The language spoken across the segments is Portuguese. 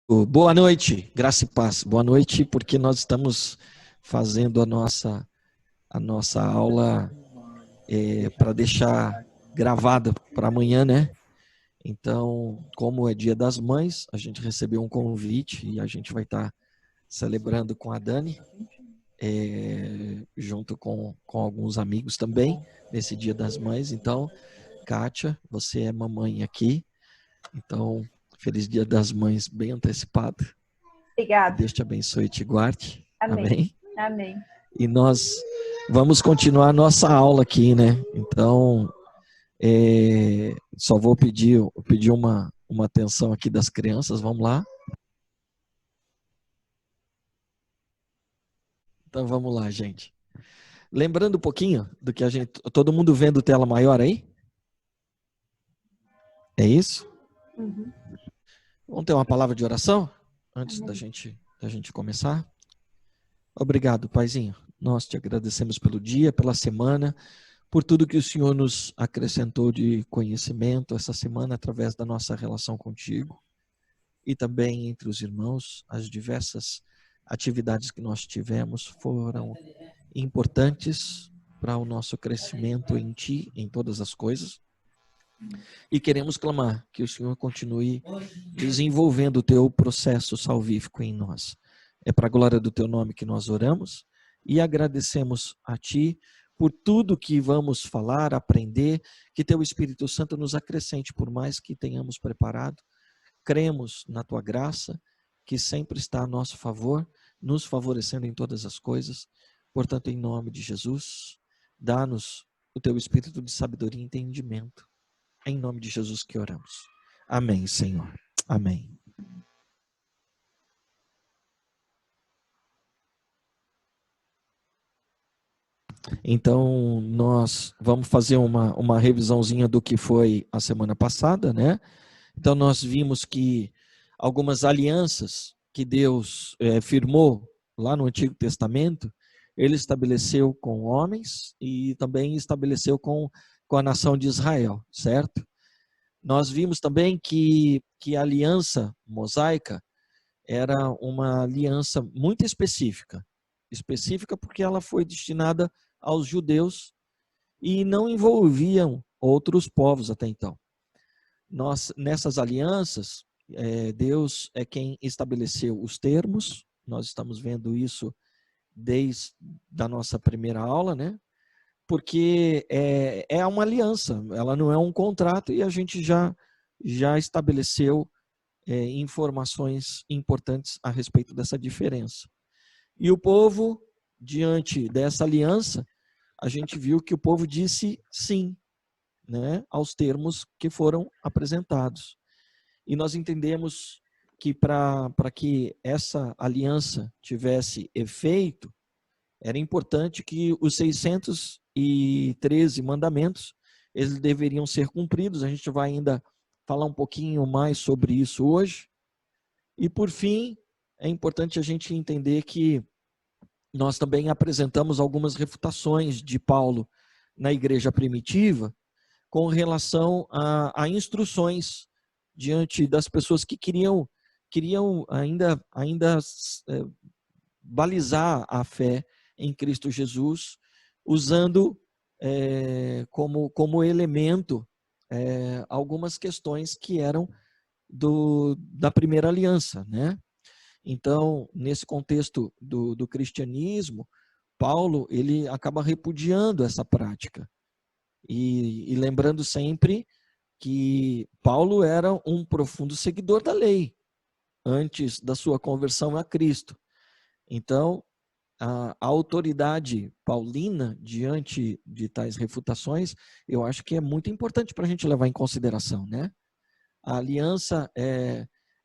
Boa noite, graça e paz. Boa noite, porque nós estamos fazendo a nossa aula para deixar gravada para amanhã, né? Então, como é Dia das Mães, a gente recebeu um convite e a gente vai estar celebrando com a Dani, junto com alguns amigos também, nesse Dia das Mães. Então, Kátia, você é mamãe aqui, então, feliz Dia das Mães bem antecipado. Que Obrigada. Deus te abençoe e te guarde. Amém. Amém? Amém. E nós vamos continuar a nossa aula aqui, né? Então, só vou pedir uma atenção aqui das crianças, vamos lá. Então, vamos lá, gente. Lembrando um pouquinho do que a gente... Todo mundo vendo tela maior aí? É isso? Uhum. Vamos ter uma palavra de oração? Antes da Amém. gente começar? Obrigado, Paizinho. Nós te agradecemos pelo dia, pela semana, por tudo que o Senhor nos acrescentou de conhecimento essa semana através da nossa relação contigo e também entre os irmãos. As diversas atividades que nós tivemos foram importantes para o nosso crescimento em Ti, em todas as coisas. E queremos clamar que o Senhor continue desenvolvendo o Teu processo salvífico em nós. É para a glória do Teu nome que nós oramos e agradecemos a Ti por tudo que vamos falar, aprender, que Teu Espírito Santo nos acrescente, por mais que tenhamos preparado. Cremos na Tua graça, que sempre está a nosso favor, nos favorecendo em todas as coisas. Portanto, em nome de Jesus, dá-nos o Teu Espírito de sabedoria e entendimento. Em nome de Jesus que oramos. Amém, Senhor. Amém. Então, nós vamos fazer uma revisãozinha do que foi a semana passada, né? Então, nós vimos que algumas alianças que Deus firmou lá no Antigo Testamento, ele estabeleceu com homens e também estabeleceu com a nação de Israel, certo? Nós vimos também que a aliança mosaica era uma aliança muito específica porque ela foi destinada aos judeus e não envolviam outros povos até então. Nessas alianças, Deus é quem estabeleceu os termos, nós estamos vendo isso desde a nossa primeira aula, né? Porque é uma aliança, ela não é um contrato e a gente já estabeleceu informações importantes a respeito dessa diferença. E o povo, diante dessa aliança, a gente viu que o povo disse sim, né, aos termos que foram apresentados. E nós entendemos que para que essa aliança tivesse efeito, era importante que os 613 mandamentos, eles deveriam ser cumpridos. A gente vai ainda falar um pouquinho mais sobre isso hoje. E por fim, é importante a gente entender que nós também apresentamos algumas refutações de Paulo na igreja primitiva com relação a instruções diante das pessoas que queriam ainda balizar a fé em Cristo Jesus, usando como elemento algumas questões que eram da primeira aliança, né? Então, nesse contexto do cristianismo, Paulo ele acaba repudiando essa prática e lembrando sempre que Paulo era um profundo seguidor da lei antes da sua conversão a Cristo. Então, a autoridade paulina diante de tais refutações, eu acho que é muito importante para a gente levar em consideração, né? A aliança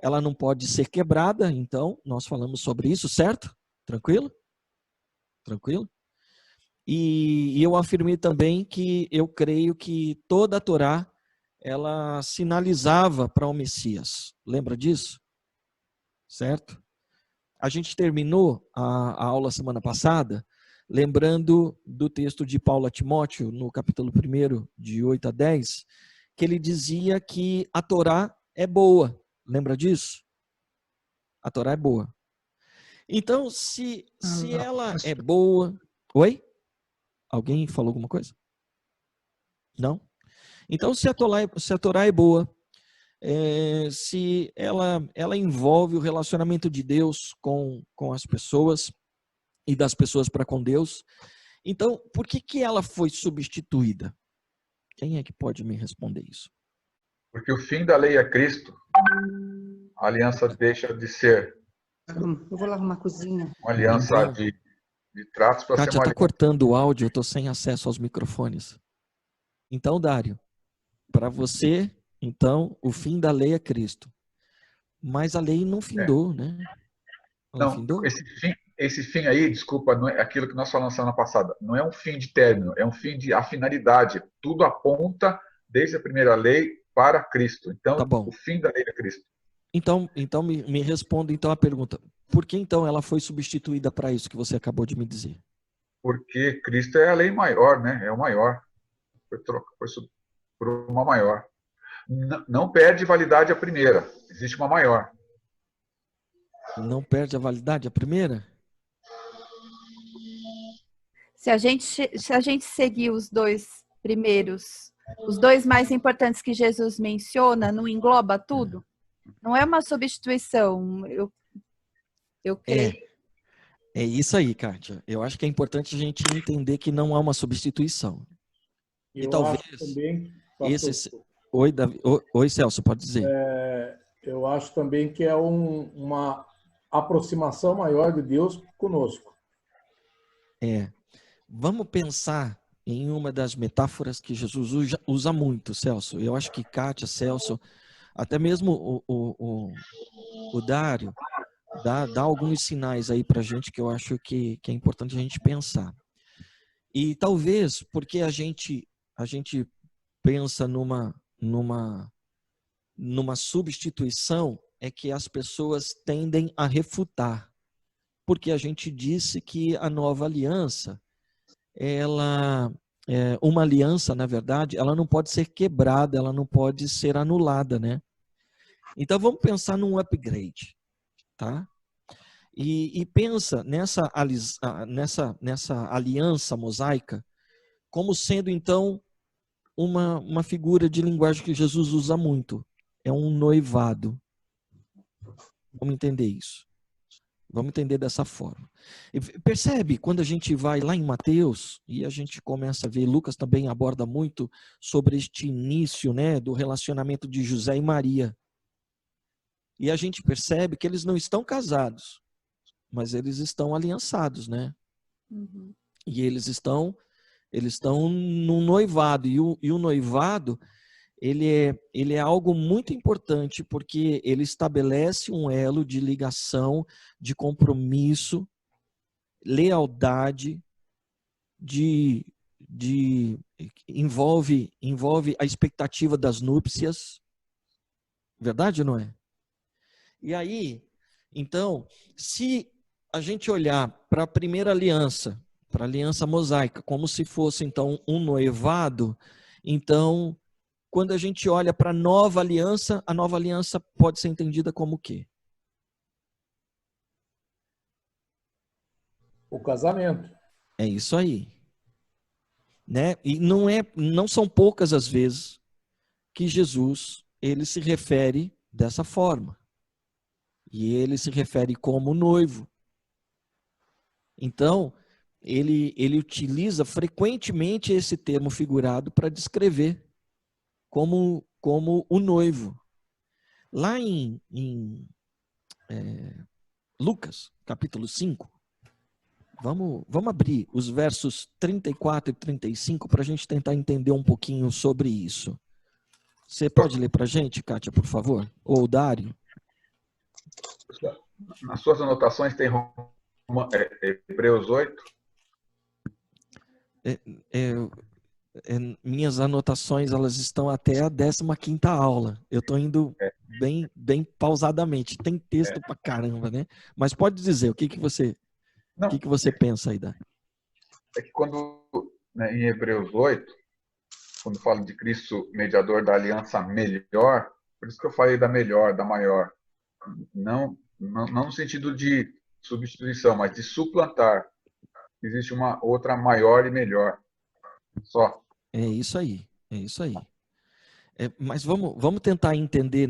ela não pode ser quebrada, então nós falamos sobre isso, certo? Tranquilo? Tranquilo? E eu afirmei também que eu creio que toda a Torá ela sinalizava para o Messias. Lembra disso? Certo? A gente terminou a aula semana passada lembrando do texto de Paulo a Timóteo, no capítulo 1, de 8 a 10, que ele dizia que a Torá é boa. Lembra disso? A Torá é boa. Então, se ela é boa... Oi? Alguém falou alguma coisa? Não? Então, se a Torá é boa, se ela envolve o relacionamento de Deus com as pessoas e das pessoas para com Deus, então, por que ela foi substituída? Quem é que pode me responder isso? Porque o fim da lei é Cristo. A aliança deixa de ser Eu vou lavar uma cozinha. uma aliança Então, de tratos para ser Kátia, uma está aliança. cortando o áudio, eu estou sem acesso aos microfones. Então, Dário, para você, então, o fim da lei é Cristo. Mas a lei não findou, né? Ela Não, findou? esse fim aí, desculpa, não é aquilo que nós falamos semana passada. Não é um fim de término, é um fim de a finalidade. Tudo aponta, desde a primeira lei, para Cristo. Tá Então, bom. o fim da lei é Cristo. Então me responda então a pergunta. Por que então ela foi substituída para isso que você acabou de me dizer? Porque Cristo é a lei maior, né? É o maior. Foi por uma maior. Não perde validade a primeira. Existe uma maior. Não perde a validade a primeira? Se a gente seguir os dois primeiros, os dois mais importantes que Jesus menciona, não engloba tudo? Não é uma substituição. Eu creio. É isso aí, Kátia. Eu acho que é importante a gente entender que não há uma substituição. E talvez acho também, esse... Oi, Davi... Oi, Celso, pode dizer. Eu acho também que é uma aproximação maior de Deus conosco. Vamos pensar em uma das metáforas que Jesus usa muito, Celso. Eu acho que Kátia, Celso, até mesmo o Dário, dá alguns sinais aí para a gente que eu acho que é importante a gente pensar. E talvez porque a gente pensa numa substituição, é que as pessoas tendem a refutar. Porque a gente disse que a nova aliança, uma aliança, na verdade, ela não pode ser quebrada, ela não pode ser anulada, né? Então vamos pensar num upgrade, tá? E pensa nessa aliança mosaica como sendo, então, uma figura de linguagem que Jesus usa muito. É um noivado. Vamos entender isso. Vamos entender dessa forma. E percebe, quando a gente vai lá em Mateus, e a gente começa a ver, Lucas também aborda muito sobre este início, né, do relacionamento de José e Maria. E a gente percebe que eles não estão casados, mas eles estão aliançados, né? Uhum. E eles estão num noivado. E o noivado, ele é algo muito importante, porque ele estabelece um elo de ligação, de compromisso, lealdade, envolve a expectativa das núpcias. Verdade ou não é? E aí, então, se a gente olhar para a primeira aliança, para a aliança mosaica, como se fosse então um noivado, então, quando a gente olha para a nova aliança pode ser entendida como o quê? O casamento. É isso aí. Né? E não são poucas as vezes que Jesus, ele se refere dessa forma. E ele se refere como noivo. Então, ele utiliza frequentemente esse termo figurado para descrever como o noivo. Lá em Lucas, capítulo 5, vamos abrir os versos 34 e 35 para a gente tentar entender um pouquinho sobre isso. Você pode ler para a gente, Kátia, por favor? Ou Dário? Nas suas anotações tem Hebreus 8? Minhas anotações, elas estão até a 15ª aula. Eu estou indo bem pausadamente. Tem texto pra caramba, né? Mas pode dizer, o que você pensa aí, Dário? É que quando, né, em Hebreus 8, quando fala de Cristo mediador da aliança melhor, por isso que eu falei da melhor, da maior. Não não no sentido de substituição, mas de suplantar. Existe uma outra maior e melhor. Só. É isso aí, é isso aí. Mas vamos tentar entender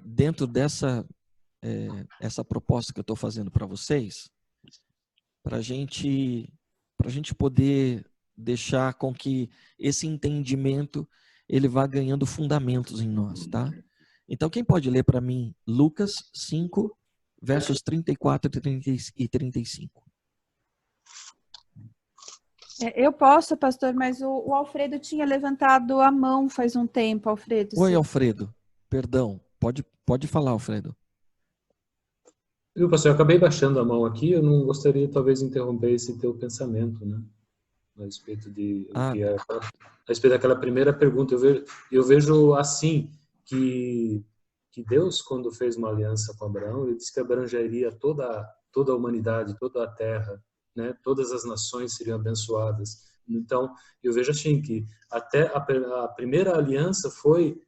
dentro dessa essa proposta que eu estou fazendo para vocês, para a gente poder deixar com que esse entendimento ele vá ganhando fundamentos em nós, tá? Então, quem pode ler para mim Lucas 5, versos 34 e 35? Eu posso, pastor, mas o Alfredo tinha levantado a mão faz um tempo, Alfredo. Oi, Alfredo. Perdão. Pode falar, Alfredo. Viu, pastor, eu acabei baixando a mão aqui, eu não gostaria talvez interromper esse teu pensamento, né? A respeito a respeito daquela primeira pergunta. Eu vejo assim que Deus, quando fez uma aliança com Abraão, ele disse que abrangeria toda a humanidade, toda a terra, né? Todas as nações seriam abençoadas. Então, eu vejo assim que até a primeira aliança foi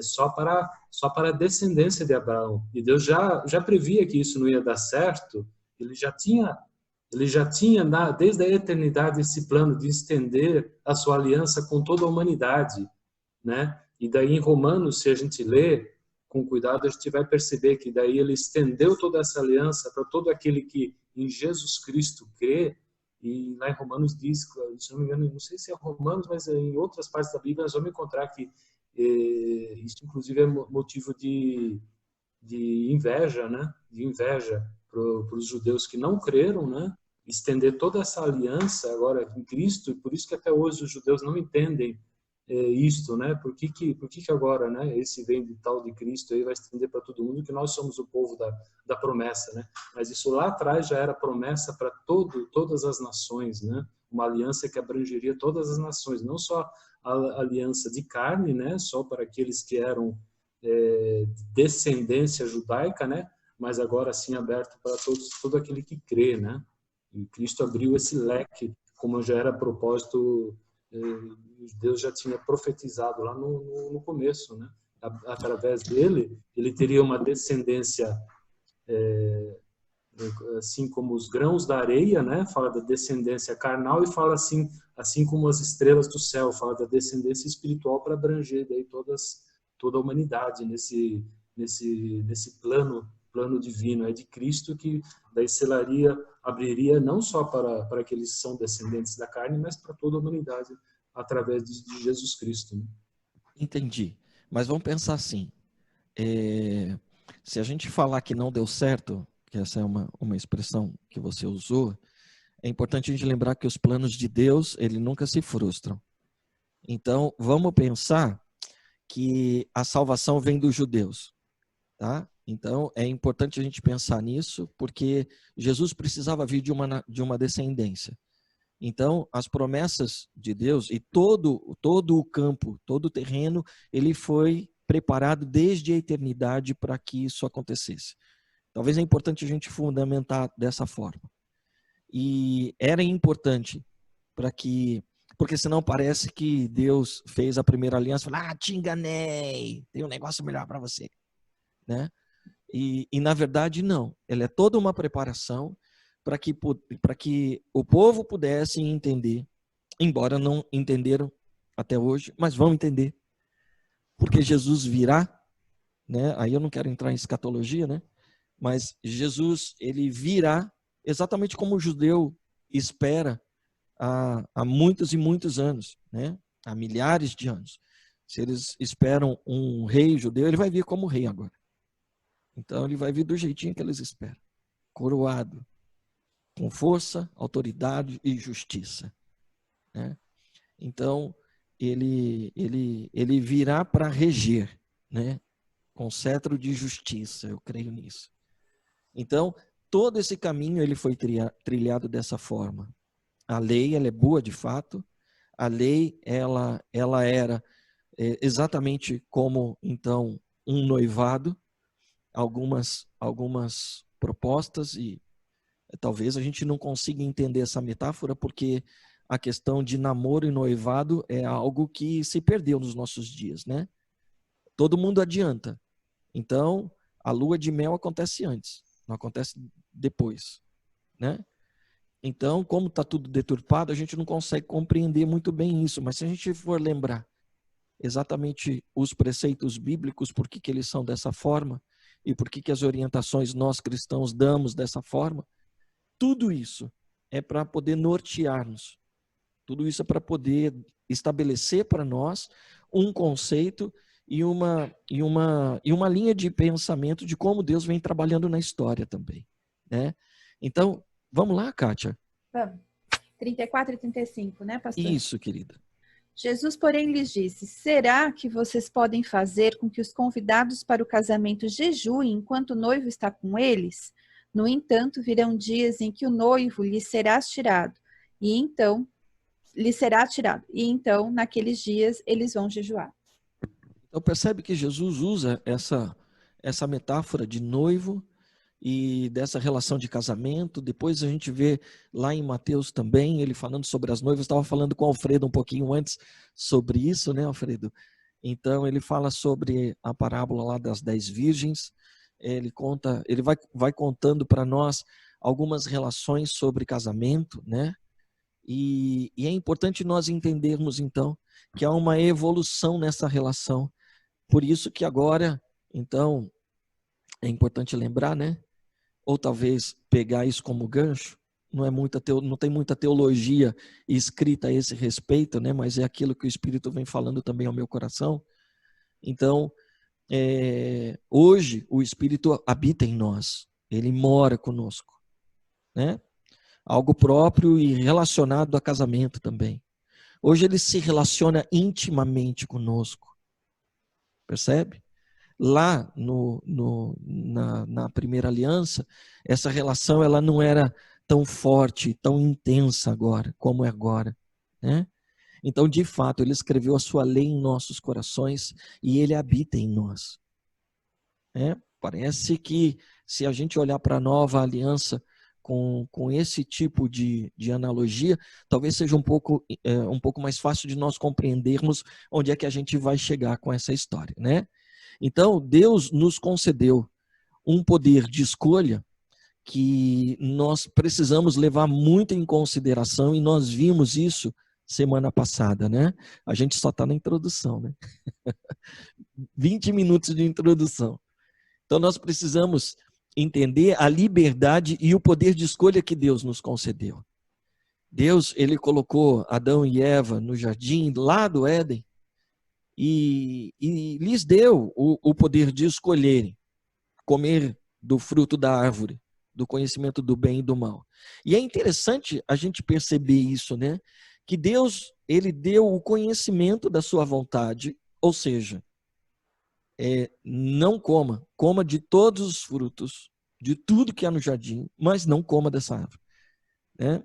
só para a descendência de Abraão. E Deus já previa que isso não ia dar certo. Ele já tinha desde a eternidade esse plano de estender a sua aliança com toda a humanidade, né? E daí em Romanos, se a gente lê com cuidado, a gente vai perceber que daí ele estendeu toda essa aliança para todo aquele que em Jesus Cristo crê. E lá em Romanos diz, se não me engano, não sei se é Romanos, mas em outras partes da Bíblia nós vamos encontrar que isso inclusive é motivo de inveja, né? De inveja para os judeus que não creram, né? Estender toda essa aliança agora em Cristo, e por isso que até hoje os judeus não entendem isto, né? Por que agora, né? Esse vem de tal de Cristo aí vai estender para todo mundo, que nós somos o povo da promessa, né? Mas isso lá atrás já era promessa para todas as nações, né? Uma aliança que abrangeria todas as nações, não só a aliança de carne, né? Só para aqueles que eram descendência judaica, né? Mas agora sim aberto para todo aquele que crê, né? E Cristo abriu esse leque, como já era propósito, Deus já tinha profetizado lá no começo, né? Através dele, ele teria uma descendência, assim como os grãos da areia, né? Fala da descendência carnal, e fala assim como as estrelas do céu, fala da descendência espiritual para abranger daí toda a humanidade nesse plano divino, é de Cristo, que daí abriria não só para aqueles que são descendentes da carne, mas para toda a humanidade através de Jesus Cristo, né? Entendi. Mas vamos pensar assim, se a gente falar que não deu certo, que essa é uma expressão que você usou, é importante a gente lembrar que os planos de Deus, ele nunca se frustram. Então, vamos pensar que a salvação vem dos judeus, tá? Então, é importante a gente pensar nisso, porque Jesus precisava vir de uma descendência. Então, as promessas de Deus e todo o campo, todo o terreno, ele foi preparado desde a eternidade para que isso acontecesse. Talvez é importante a gente fundamentar dessa forma. E era importante porque senão parece que Deus fez a primeira aliança e falou, te enganei, tem um negócio melhor para você, né? E na verdade não, ela é toda uma preparação para que o povo pudesse entender, embora não entenderam até hoje, mas vão entender, porque Jesus virá, né? Aí eu não quero entrar em escatologia, né? Mas Jesus, ele virá exatamente como o judeu espera há muitos e muitos anos, né? Há milhares de anos. Se eles esperam um rei judeu, ele vai vir como rei agora. Então ele vai vir do jeitinho que eles esperam, coroado, com força, autoridade e justiça, né? Então ele virá para reger, né? Com cetro de justiça, eu creio nisso. Então todo esse caminho ele foi trilhado dessa forma. A lei, ela é boa de fato. A lei, ela era exatamente como, então, um noivado. Algumas propostas, e talvez a gente não consiga entender essa metáfora, porque a questão de namoro e noivado é algo que se perdeu nos nossos dias, né? Todo mundo adianta. Então, A lua de mel acontece antes, não acontece depois, né? Então, como está tudo deturpado, a gente não consegue compreender muito bem isso. Mas se a gente for lembrar exatamente os preceitos bíblicos, por que eles são dessa forma, e por que as orientações nós cristãos damos dessa forma, tudo isso é para poder nortear-nos. Tudo isso é para poder estabelecer para nós um conceito e uma linha de pensamento de como Deus vem trabalhando na história também, né? Então, vamos lá, Kátia? Vamos. 34 e 35, né, pastor? Isso, querida. Jesus, porém, lhes disse: será que vocês podem fazer com que os convidados para o casamento jejuem enquanto o noivo está com eles? No entanto, virão dias em que o noivo lhes será tirado, e então, naqueles dias, eles vão jejuar. Então, percebe que Jesus usa essa metáfora de noivo e dessa relação de casamento. Depois a gente vê lá em Mateus também, ele falando sobre as noivas. Estava falando com o Alfredo um pouquinho antes sobre isso, né, Alfredo? Então, ele fala sobre a parábola lá das 10 virgens. Ele vai contando para nós algumas relações sobre casamento, né? E é importante nós entendermos, então, que há uma evolução nessa relação. Por isso que agora, então, é importante lembrar, né? Ou talvez pegar isso como gancho, não tem muita teologia escrita a esse respeito, né? Mas é aquilo que o Espírito vem falando também ao meu coração. Então, hoje o Espírito habita em nós, ele mora conosco, né? Algo próprio e relacionado a casamento também. Hoje ele se relaciona intimamente conosco, percebe? Lá na primeira aliança, essa relação ela não era tão forte, tão intensa agora, como é agora, né? Então, de fato, ele escreveu a sua lei em nossos corações e ele habita em nós. Parece que se a gente olhar para a nova aliança com esse tipo de analogia, talvez seja um pouco mais fácil de nós compreendermos onde é que a gente vai chegar com essa história, né? Então, Deus nos concedeu um poder de escolha que nós precisamos levar muito em consideração, e nós vimos isso semana passada, né? A gente só está na introdução, né? 20 minutos de introdução. Então, nós precisamos entender a liberdade e o poder de escolha que Deus nos concedeu. Deus, ele colocou Adão e Eva no jardim lá do Éden e lhes deu o poder de escolherem comer do fruto da árvore, do conhecimento do bem e do mal. E é interessante a gente perceber isso, né? Que Deus, ele deu o conhecimento da sua vontade, ou seja, não coma de todos os frutos, de tudo que há no jardim, mas não coma dessa árvore, né?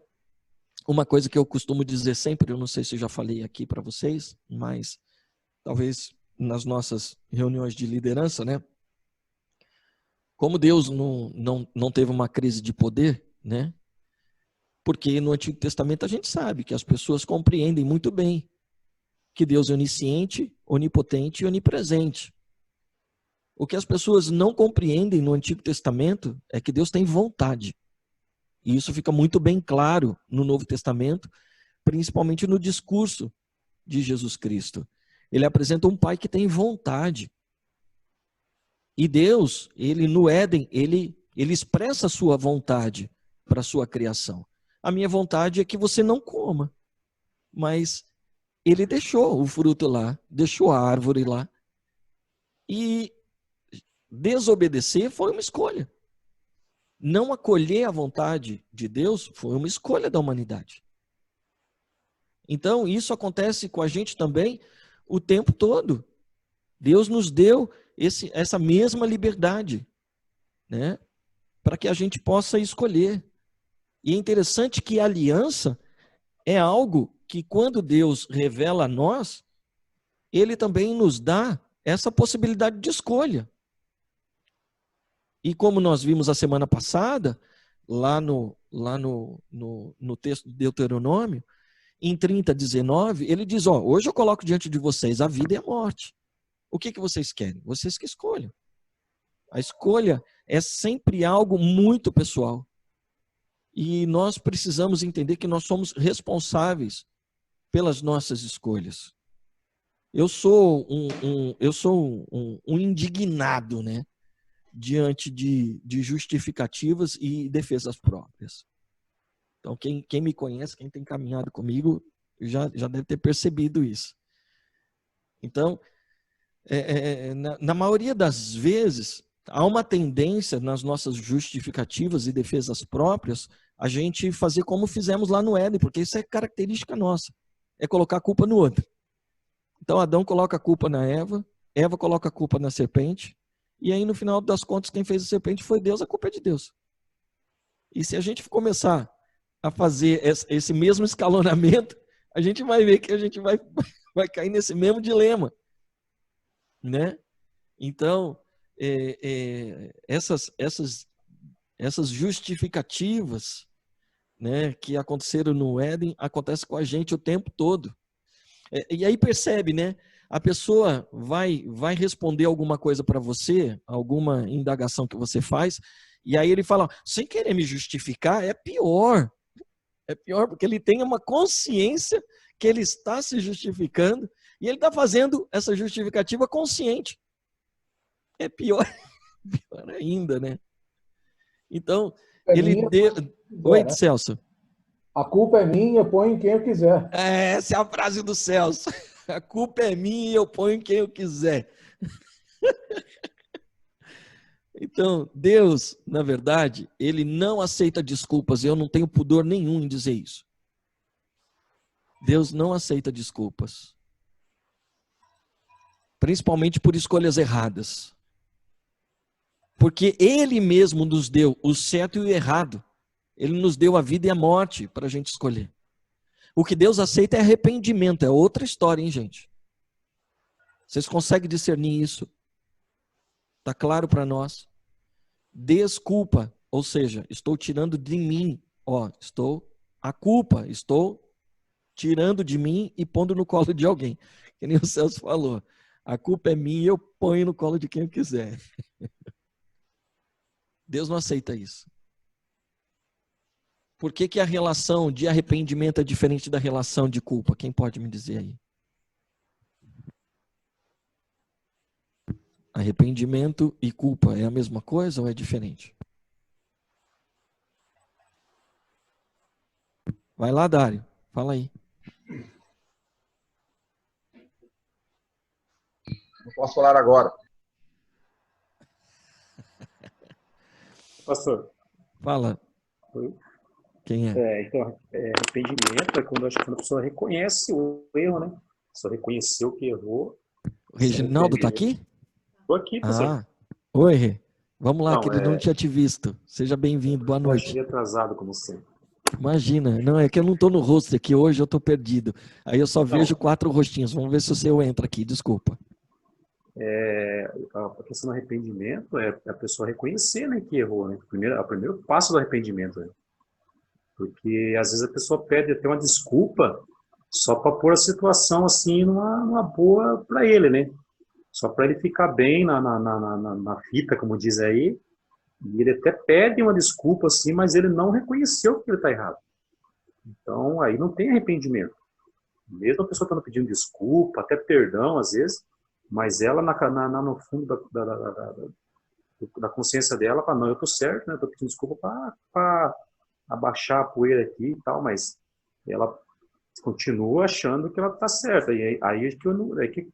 Uma coisa que eu costumo dizer sempre, eu não sei se eu já falei aqui para vocês, mas talvez nas nossas reuniões de liderança, né? Como Deus não teve uma crise de poder, né? Porque no Antigo Testamento a gente sabe que as pessoas compreendem muito bem que Deus é onisciente, onipotente e onipresente. O que as pessoas não compreendem no Antigo Testamento é que Deus tem vontade. E isso fica muito bem claro no Novo Testamento, principalmente no discurso de Jesus Cristo. Ele apresenta um pai que tem vontade. E Deus, ele no Éden, ele expressa a sua vontade para a sua criação. A minha vontade é que você não coma. Mas ele deixou o fruto lá, deixou a árvore lá. E desobedecer foi uma escolha. Não acolher a vontade de Deus foi uma escolha da humanidade. Então, isso acontece com a gente também o tempo todo. Deus nos deu essa mesma liberdade, né? Para que a gente possa escolher. E é interessante que a aliança é algo que, quando Deus revela a nós, ele também nos dá essa possibilidade de escolha. E como nós vimos a semana passada, lá no texto de Deuteronômio, em 30:19, ele diz, hoje eu coloco diante de vocês a vida e a morte. O que vocês querem? Vocês que escolham. A escolha é sempre algo muito pessoal. E nós precisamos entender que nós somos responsáveis pelas nossas escolhas. Eu sou um indignado, né, diante de justificativas e defesas próprias. Então, quem me conhece, quem tem caminhado comigo, já deve ter percebido isso. Então, na maioria das vezes, há uma tendência nas nossas justificativas e defesas próprias a gente fazer como fizemos lá no Éden, porque isso é característica nossa, é colocar a culpa no outro. Então Adão coloca a culpa na Eva, Eva coloca a culpa na serpente, e aí no final das contas quem fez a serpente foi Deus, a culpa é de Deus. E se a gente começar a fazer esse mesmo escalonamento, a gente vai ver que a gente vai cair nesse mesmo dilema, né? Então, essas justificativas, né, que aconteceram no Éden, acontecem com a gente o tempo todo. E aí percebe, né? A pessoa vai responder alguma coisa para você, alguma indagação que você faz, e aí ele fala, sem querer me justificar, é pior. É pior porque ele tem uma consciência que ele está se justificando e ele está fazendo essa justificativa consciente. É pior, pior ainda, né? Então, Oi, Celso. A culpa é minha, eu ponho em quem eu quiser. Essa é a frase do Celso. A culpa é minha e eu ponho em quem eu quiser. Então, Deus, na verdade, ele não aceita desculpas. Eu não tenho pudor nenhum em dizer isso. Deus não aceita desculpas. Principalmente por escolhas erradas. Porque ele mesmo nos deu o certo e o errado. Ele nos deu a vida e a morte para a gente escolher. O que Deus aceita é arrependimento. É outra história, hein, gente? Vocês conseguem discernir isso? Está claro para nós? Desculpa, ou seja, estou tirando de mim. A culpa, estou tirando de mim e pondo no colo de alguém. Que nem o Celso falou. A culpa é minha e eu ponho no colo de quem eu quiser. Deus não aceita isso. Por que a relação de arrependimento é diferente da relação de culpa? Quem pode me dizer aí? Arrependimento e culpa é a mesma coisa ou é diferente? Vai lá, Dário. Fala aí. Não posso falar agora. Pastor. Fala. Oi. Quem é? Então, arrependimento é quando a pessoa reconhece o erro, né? A pessoa reconheceu que errou. O Reginaldo está aqui? Estou aqui, pastor. Oi, Rê. Vamos lá, Não, que ele não tinha te visto. Seja bem-vindo, boa noite. Eu cheguei atrasado, como sempre. Imagina, não, é que eu não estou no rosto aqui hoje, eu estou perdido. Aí eu só vejo 4 rostinhos. Vamos ver se o seu entra aqui, desculpa. A questão do arrependimento é a pessoa reconhecer, né, que errou, né? O primeiro passo do arrependimento, né? Porque às vezes a pessoa pede até uma desculpa só para pôr a situação assim numa boa para ele, né? Só para ele ficar bem na fita, como diz aí. E ele até pede uma desculpa assim, mas ele não reconheceu que ele está errado. Então aí não tem arrependimento. Mesmo a pessoa estando pedindo desculpa, até perdão às vezes, mas ela no fundo da consciência dela fala, não, eu estou certo, né? Estou pedindo desculpa para abaixar a poeira aqui e tal, mas ela continua achando que ela está certa. E aí é que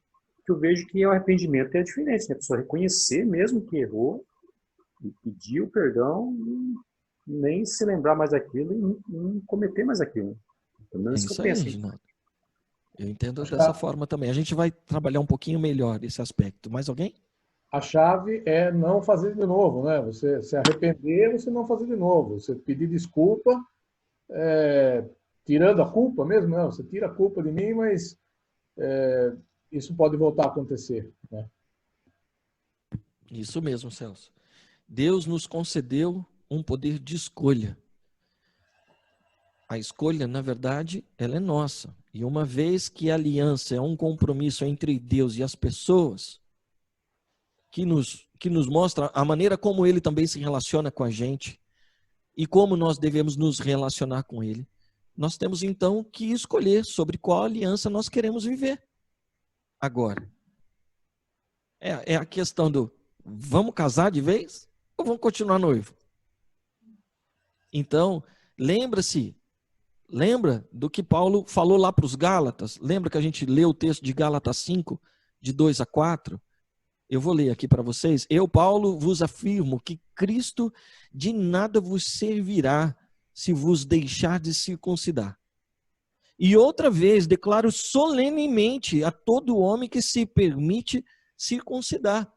eu vejo que o arrependimento é diferente, né? A pessoa reconhecer mesmo que errou, e pedir o perdão, e nem se lembrar mais daquilo e não cometer mais aquilo. Pelo menos isso que eu aí, penso. Reginaldo. Eu entendo dessa forma também. A gente vai trabalhar um pouquinho melhor esse aspecto. Mais alguém? A chave é não fazer de novo, né? Você se arrepender, você não fazer de novo. Você pedir desculpa, tirando a culpa mesmo, né? Você tira a culpa de mim, mas isso pode voltar a acontecer, né? Isso mesmo, Celso. Deus nos concedeu um poder de escolha. A escolha, na verdade, ela é nossa. E uma vez que a aliança é um compromisso entre Deus e as pessoas, que nos mostra a maneira como ele também se relaciona com a gente e como nós devemos nos relacionar com ele, nós temos então que escolher sobre qual aliança nós queremos viver agora. É a questão do vamos casar de vez ou vamos continuar noivo? Então, lembra do que Paulo falou lá para os Gálatas? Lembra que a gente leu o texto de Gálatas 5, de 2 a 4? Eu vou ler aqui para vocês. Eu, Paulo, vos afirmo que Cristo de nada vos servirá se vos deixar de circuncidar. E outra vez, declaro solenemente a todo homem que se permite circuncidar,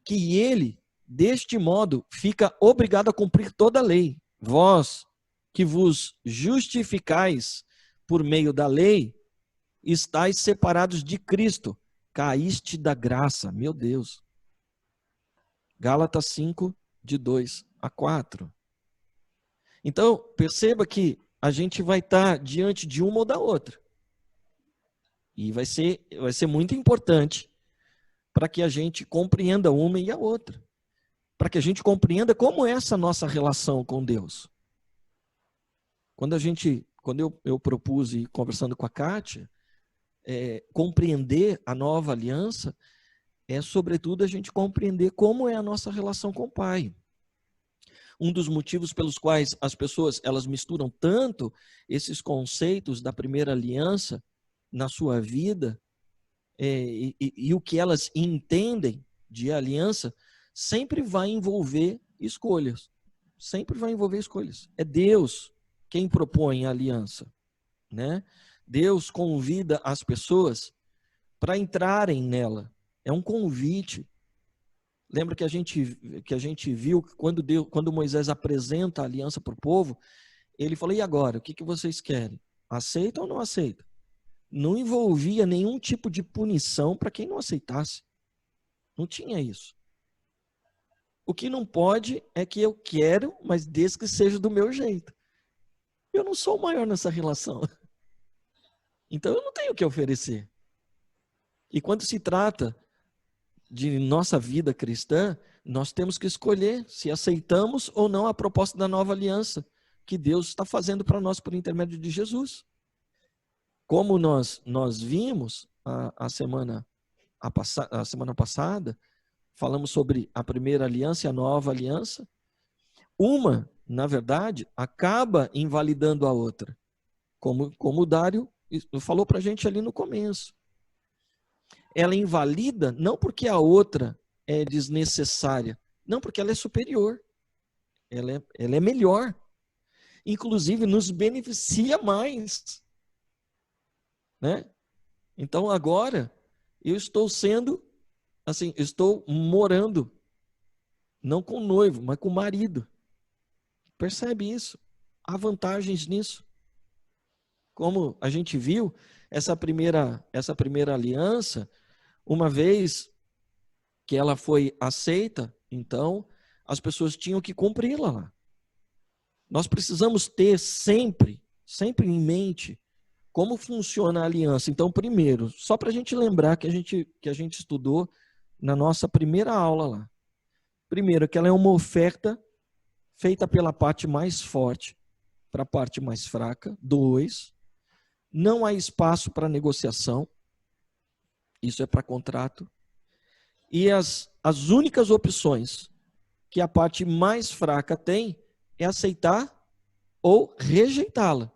que ele, deste modo, fica obrigado a cumprir toda a lei. Vós, que vos justificais por meio da lei, estáis separados de Cristo, caíste da graça. Meu Deus. Gálatas 5, de 2 a 4. Então, perceba que a gente vai estar diante de uma ou da outra. E vai ser muito importante para que a gente compreenda uma e a outra. Para que a gente compreenda como é essa nossa relação com Deus. Quando eu propus, e conversando com a Kátia, compreender a nova aliança é, sobretudo, a gente compreender como é a nossa relação com o Pai. Um dos motivos pelos quais as pessoas elas misturam tanto esses conceitos da primeira aliança na sua vida e o que elas entendem de aliança sempre vai envolver escolhas. Sempre vai envolver escolhas. É Deus quem propõe a aliança, né? Deus convida as pessoas para entrarem nela. É um convite. Lembra que a gente viu que quando Moisés apresenta a aliança para o povo, ele falou, e agora? O que vocês querem? Aceita ou não aceita? Não envolvia nenhum tipo de punição para quem não aceitasse. Não tinha isso. O que não pode é que eu quero, mas desde que seja do meu jeito. Eu não sou o maior nessa relação. Então eu não tenho o que oferecer. E quando se trata de nossa vida cristã, nós temos que escolher se aceitamos ou não a proposta da nova aliança que Deus está fazendo para nós por intermédio de Jesus. Como nós vimos a semana passada, falamos sobre a primeira aliança e a nova aliança. Uma, na verdade, acaba invalidando a outra, como o Dário falou para a gente ali no começo. Ela invalida não porque a outra é desnecessária, não porque ela é superior. Ela é melhor. Inclusive, nos beneficia mais. Né? Então, agora, eu estou estou morando, não com o noivo, mas com o marido. Percebe isso? Há vantagens nisso. Como a gente viu, essa primeira aliança, uma vez que ela foi aceita, então as pessoas tinham que cumpri-la lá. Nós precisamos ter sempre em mente como funciona a aliança. Então, primeiro, só para a gente lembrar que a gente estudou na nossa primeira aula lá. Primeiro, que ela é uma oferta feita pela parte mais forte para a parte mais fraca. 2, não há espaço para negociação. Isso é para contrato. E as únicas opções que a parte mais fraca tem é aceitar ou rejeitá-la.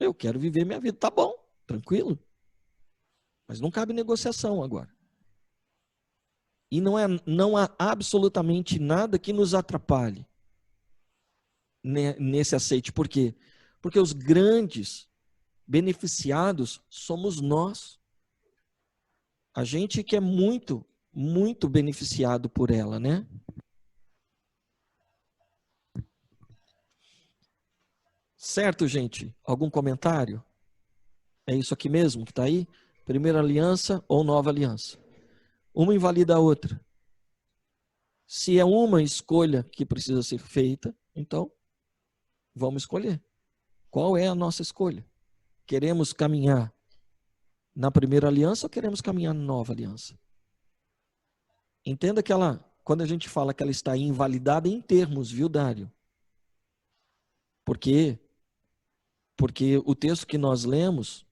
Eu quero viver minha vida. Tá bom, tranquilo. Mas não cabe negociação agora. E não há absolutamente nada que nos atrapalhe nesse aceite. Por quê? Porque os grandes beneficiados somos nós. A gente que é muito, muito beneficiado por ela, né? Certo, gente? Algum comentário? É isso aqui mesmo que está aí? Primeira aliança ou nova aliança? Uma invalida a outra. Se é uma escolha que precisa ser feita, então vamos escolher. Qual é a nossa escolha? Queremos caminhar na primeira aliança ou queremos caminhar na nova aliança? Entenda que ela, quando a gente fala que ela está invalidada em termos, viu, Dário? Por quê? Porque o texto que nós lemos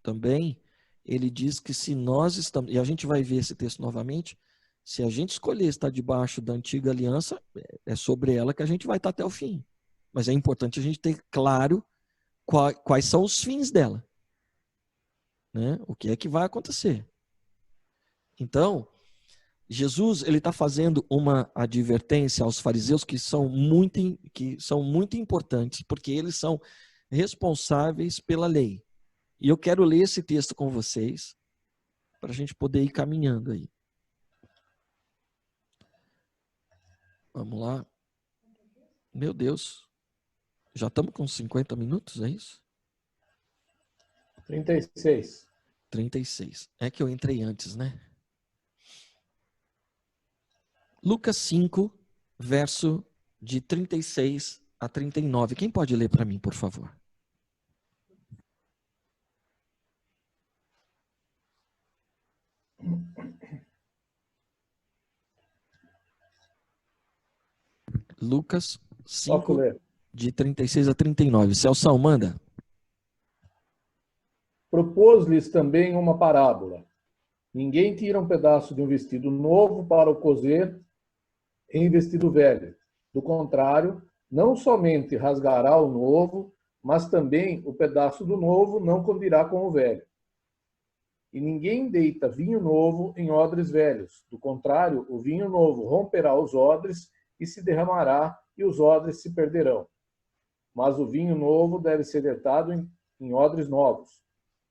também, ele diz que se nós estamos, e a gente vai ver esse texto novamente, se a gente escolher estar debaixo da antiga aliança, é sobre ela que a gente vai estar até o fim. Mas é importante a gente ter claro quais são os fins dela, né? O que é que vai acontecer. Então, Jesus ele está fazendo uma advertência aos fariseus que são muito importantes, porque eles são responsáveis pela lei. E eu quero ler esse texto com vocês, para a gente poder ir caminhando aí. Vamos lá. Meu Deus, já estamos com 50 minutos, é isso? 36. 36. É que eu entrei antes, né? Lucas 5, verso de 36 a 39. Quem pode ler para mim, por favor? Lucas 5, de 36 a 39. Celso, manda. Propôs-lhes também uma parábola. Ninguém tira um pedaço de um vestido novo para o coser em vestido velho. Do contrário, não somente rasgará o novo, mas também o pedaço do novo não condirá com o velho. E ninguém deita vinho novo em odres velhos. Do contrário, o vinho novo romperá os odres e se derramará, e os odres se perderão. Mas o vinho novo deve ser deitado em odres novos.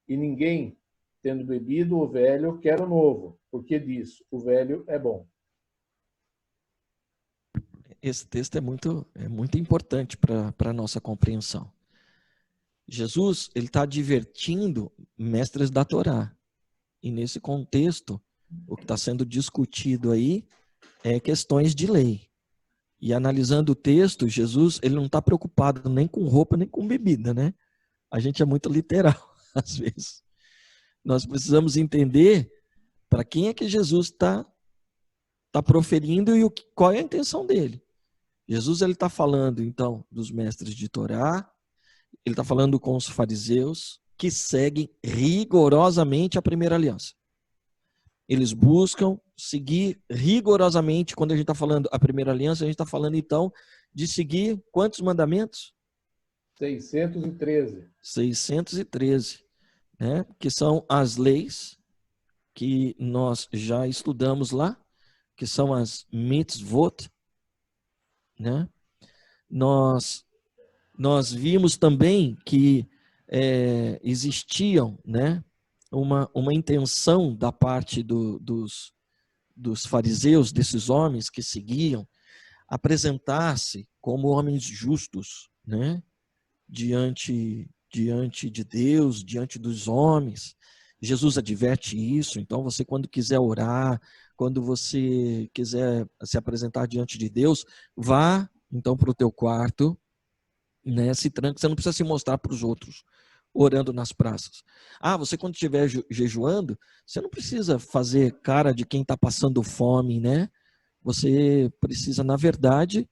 E ninguém, tendo bebido o velho, quer o novo, porque diz, o velho é bom. Esse texto é muito importante para a nossa compreensão. Jesus ele está advertindo mestres da Torá. E nesse contexto, o que está sendo discutido aí é questões de lei. E analisando o texto, Jesus ele não está preocupado nem com roupa, nem com bebida, né? A gente é muito literal, às vezes. Nós precisamos entender para quem é que Jesus está proferindo e qual é a intenção dele. Jesus ele está falando, então, dos mestres de Torá, ele está falando com os fariseus que seguem rigorosamente a primeira aliança. Eles buscam seguir rigorosamente, quando a gente está falando a primeira aliança, a gente está falando, então, de seguir quantos mandamentos? 613. 613, né? Que são as leis que nós já estudamos lá, que são as mitzvot, né? Nós vimos também que existiam, né, uma intenção da parte dos fariseus, desses homens que seguiam, apresentar-se como homens justos, né, diante de Deus, diante dos homens. Jesus adverte isso, então você quando quiser orar, quando você quiser se apresentar diante de Deus, vá então para o teu quarto, né, se tranca, você não precisa se mostrar para os outros, orando nas praças. Ah, você quando estiver jejuando, você não precisa fazer cara de quem está passando fome, né? Você precisa, na verdade,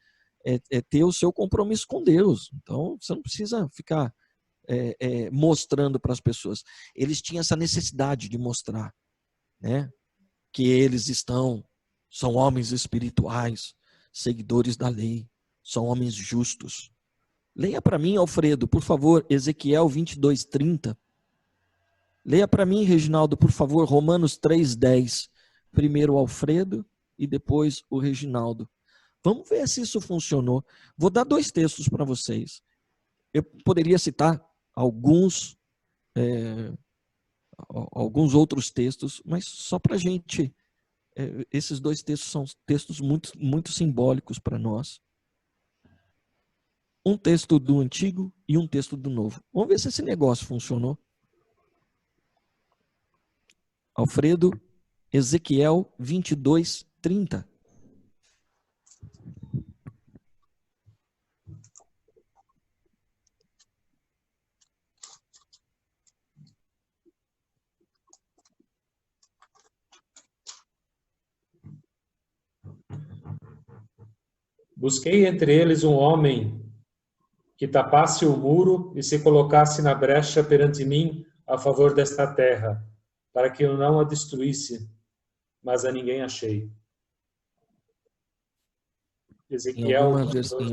ter o seu compromisso com Deus. Então, você não precisa ficar mostrando para as pessoas. Eles tinham essa necessidade de mostrar, né, que eles são homens espirituais, seguidores da lei, são homens justos. Leia para mim, Alfredo, por favor, Ezequiel 22:30. Leia para mim, Reginaldo, por favor, Romanos 3:10. Primeiro o Alfredo e depois o Reginaldo. Vamos ver se isso funcionou. Vou dar 2 textos para vocês. Eu poderia citar alguns outros textos, mas só para a gente... esses 2 textos são textos muito simbólicos para nós. Um texto do Antigo e um texto do Novo. Vamos ver se esse negócio funcionou. Alfredo, Ezequiel 22:30. Busquei entre eles um homem que tapasse o muro e se colocasse na brecha perante mim a favor desta terra, para que eu não a destruísse, mas a ninguém achei. Ezequiel, Em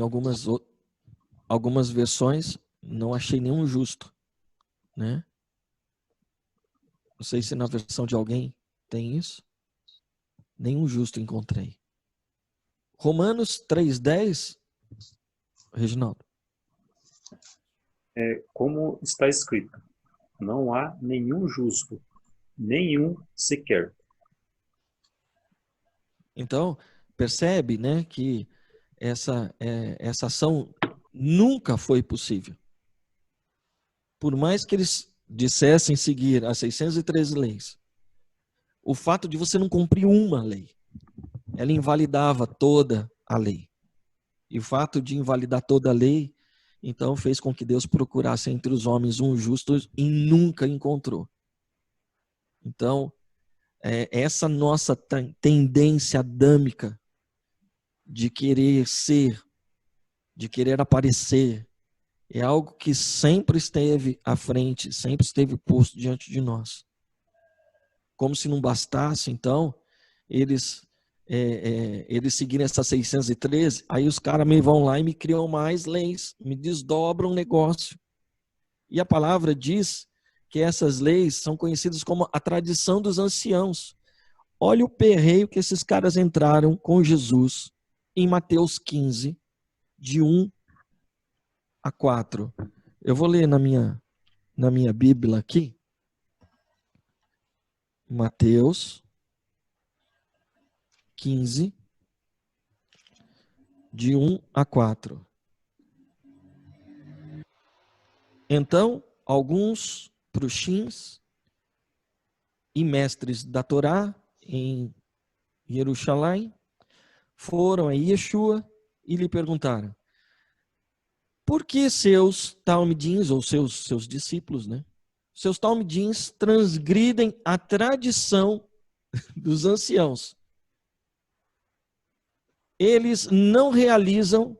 algumas versões, não achei nenhum justo, né? Não sei se na versão de alguém tem isso. Nenhum justo encontrei. Romanos 3:10, Reginaldo. Como está escrito, não há nenhum justo, nenhum sequer. Então, percebe, né, que essa ação nunca foi possível. Por mais que eles dissessem seguir as 613 leis, o fato de você não cumprir uma lei, ela invalidava toda a lei. E o fato de invalidar toda a lei, então, fez com que Deus procurasse entre os homens um justo e nunca encontrou. Então, essa nossa tendência adâmica de querer ser, de querer aparecer, é algo que sempre esteve à frente, sempre esteve posto diante de nós. Como se não bastasse, então, eles seguirem essas 613, aí os caras me vão lá e me criam mais leis, me desdobram o negócio. E a palavra diz que essas leis são conhecidas como a tradição dos anciãos. Olha o perreio que esses caras entraram com Jesus em Mateus 15, de 1 a 4. Eu vou ler na minha Bíblia aqui. Mateus 15, de 1 a 4. Então, alguns pruxins e mestres da Torá em Jerusalém foram a Yeshua e lhe perguntaram: por que seus talmidins, ou seus discípulos, né? Seus talmidins transgridem a tradição dos anciãos. Eles não realizam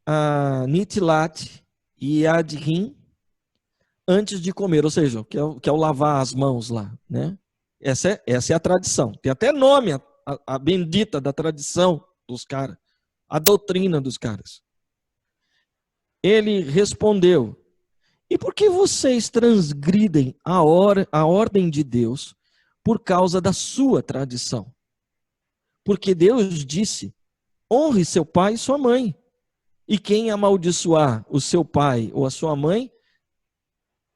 a Nitilat e a Adrim antes de comer, ou seja, que é o lavar as mãos lá, né? Essa é a tradição. Tem até nome, a bendita da tradição dos caras, a doutrina dos caras. Ele respondeu: e por que vocês transgridem a ordem de Deus por causa da sua tradição? Porque Deus disse: honre seu pai e sua mãe. E quem amaldiçoar o seu pai ou a sua mãe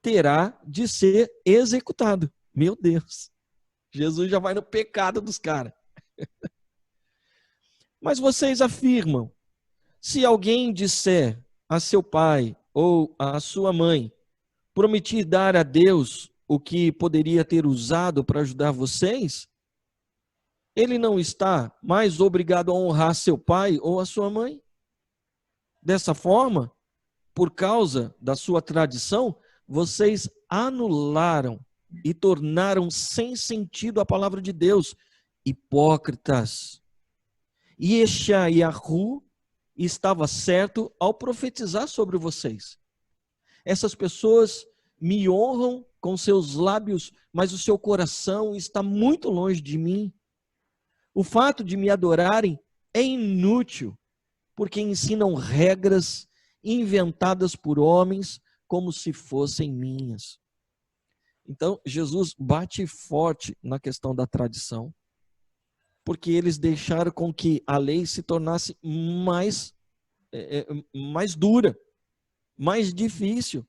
terá de ser executado. Meu Deus. Jesus já vai no pecado dos caras. Mas vocês afirmam: se alguém disser a seu pai ou a sua mãe, prometi dar a Deus o que poderia ter usado para ajudar vocês, ele não está mais obrigado a honrar seu pai ou a sua mãe? Dessa forma, por causa da sua tradição, vocês anularam e tornaram sem sentido a palavra de Deus. Hipócritas. Yeshayahu estava certo ao profetizar sobre vocês. Essas pessoas me honram com seus lábios, mas o seu coração está muito longe de mim. O fato de me adorarem é inútil, porque ensinam regras inventadas por homens como se fossem minhas. Então, Jesus bate forte na questão da tradição, porque eles deixaram com que a lei se tornasse mais dura, mais difícil.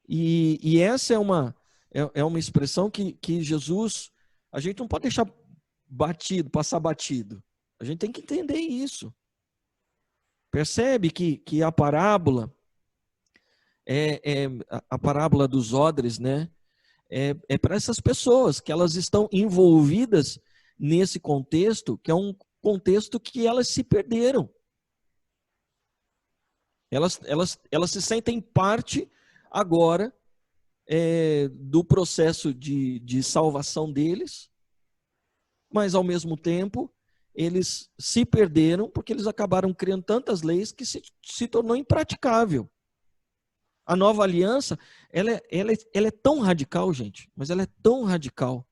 E essa é uma expressão que Jesus, a gente não pode deixar passar batido. A gente tem que entender isso. Percebe que a parábola, a parábola dos odres, né? É para essas pessoas que elas estão envolvidas nesse contexto, que é um contexto que elas se perderam. Elas se sentem parte agora do processo de salvação deles, mas ao mesmo tempo eles se perderam porque eles acabaram criando tantas leis que se tornou impraticável. A nova aliança, ela é tão radical, gente, mas ela é tão radical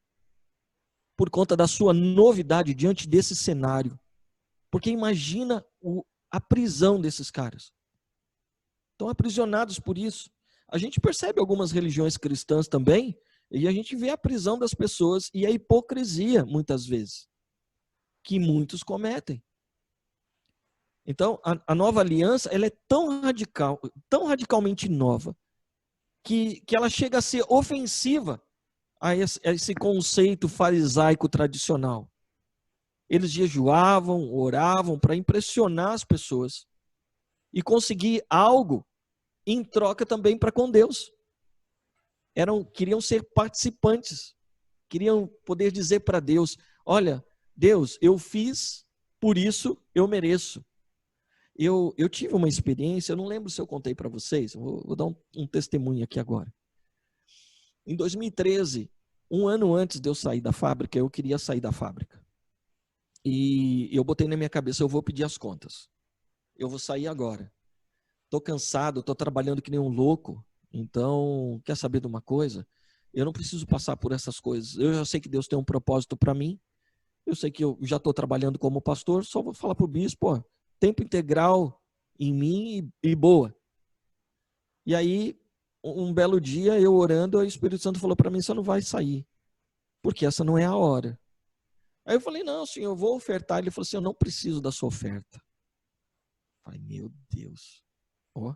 por conta da sua novidade diante desse cenário. Porque imagina a prisão desses caras. Estão aprisionados por isso. A gente percebe algumas religiões cristãs também, e a gente vê a prisão das pessoas e a hipocrisia, muitas vezes, que muitos cometem. Então, a nova aliança, ela é tão radical, tão radicalmente nova, que ela chega a ser ofensiva a esse conceito farisaico tradicional. Eles jejuavam, oravam para impressionar as pessoas e conseguir algo em troca também para com Deus. Queriam ser participantes, queriam poder dizer para Deus, olha, Deus, eu fiz, por isso eu mereço. Eu tive uma experiência, eu não lembro se eu contei para vocês, vou dar um testemunho aqui agora. Em 2013, um ano antes de eu sair da fábrica, eu queria sair da fábrica. E eu botei na minha cabeça, eu vou pedir as contas. Eu vou sair agora. Estou cansado, estou trabalhando que nem um louco. Então, quer saber de uma coisa? Eu não preciso passar por essas coisas. Eu já sei que Deus tem um propósito para mim. Eu sei que eu já estou trabalhando como pastor. Só vou falar para o bispo, ó, tempo integral em mim e boa. E aí, um belo dia, eu orando, o Espírito Santo falou para mim, você não vai sair. Porque essa não é a hora. Aí eu falei, não, senhor, eu vou ofertar. Ele falou assim, eu não preciso da sua oferta. Eu falei, meu Deus. Ó.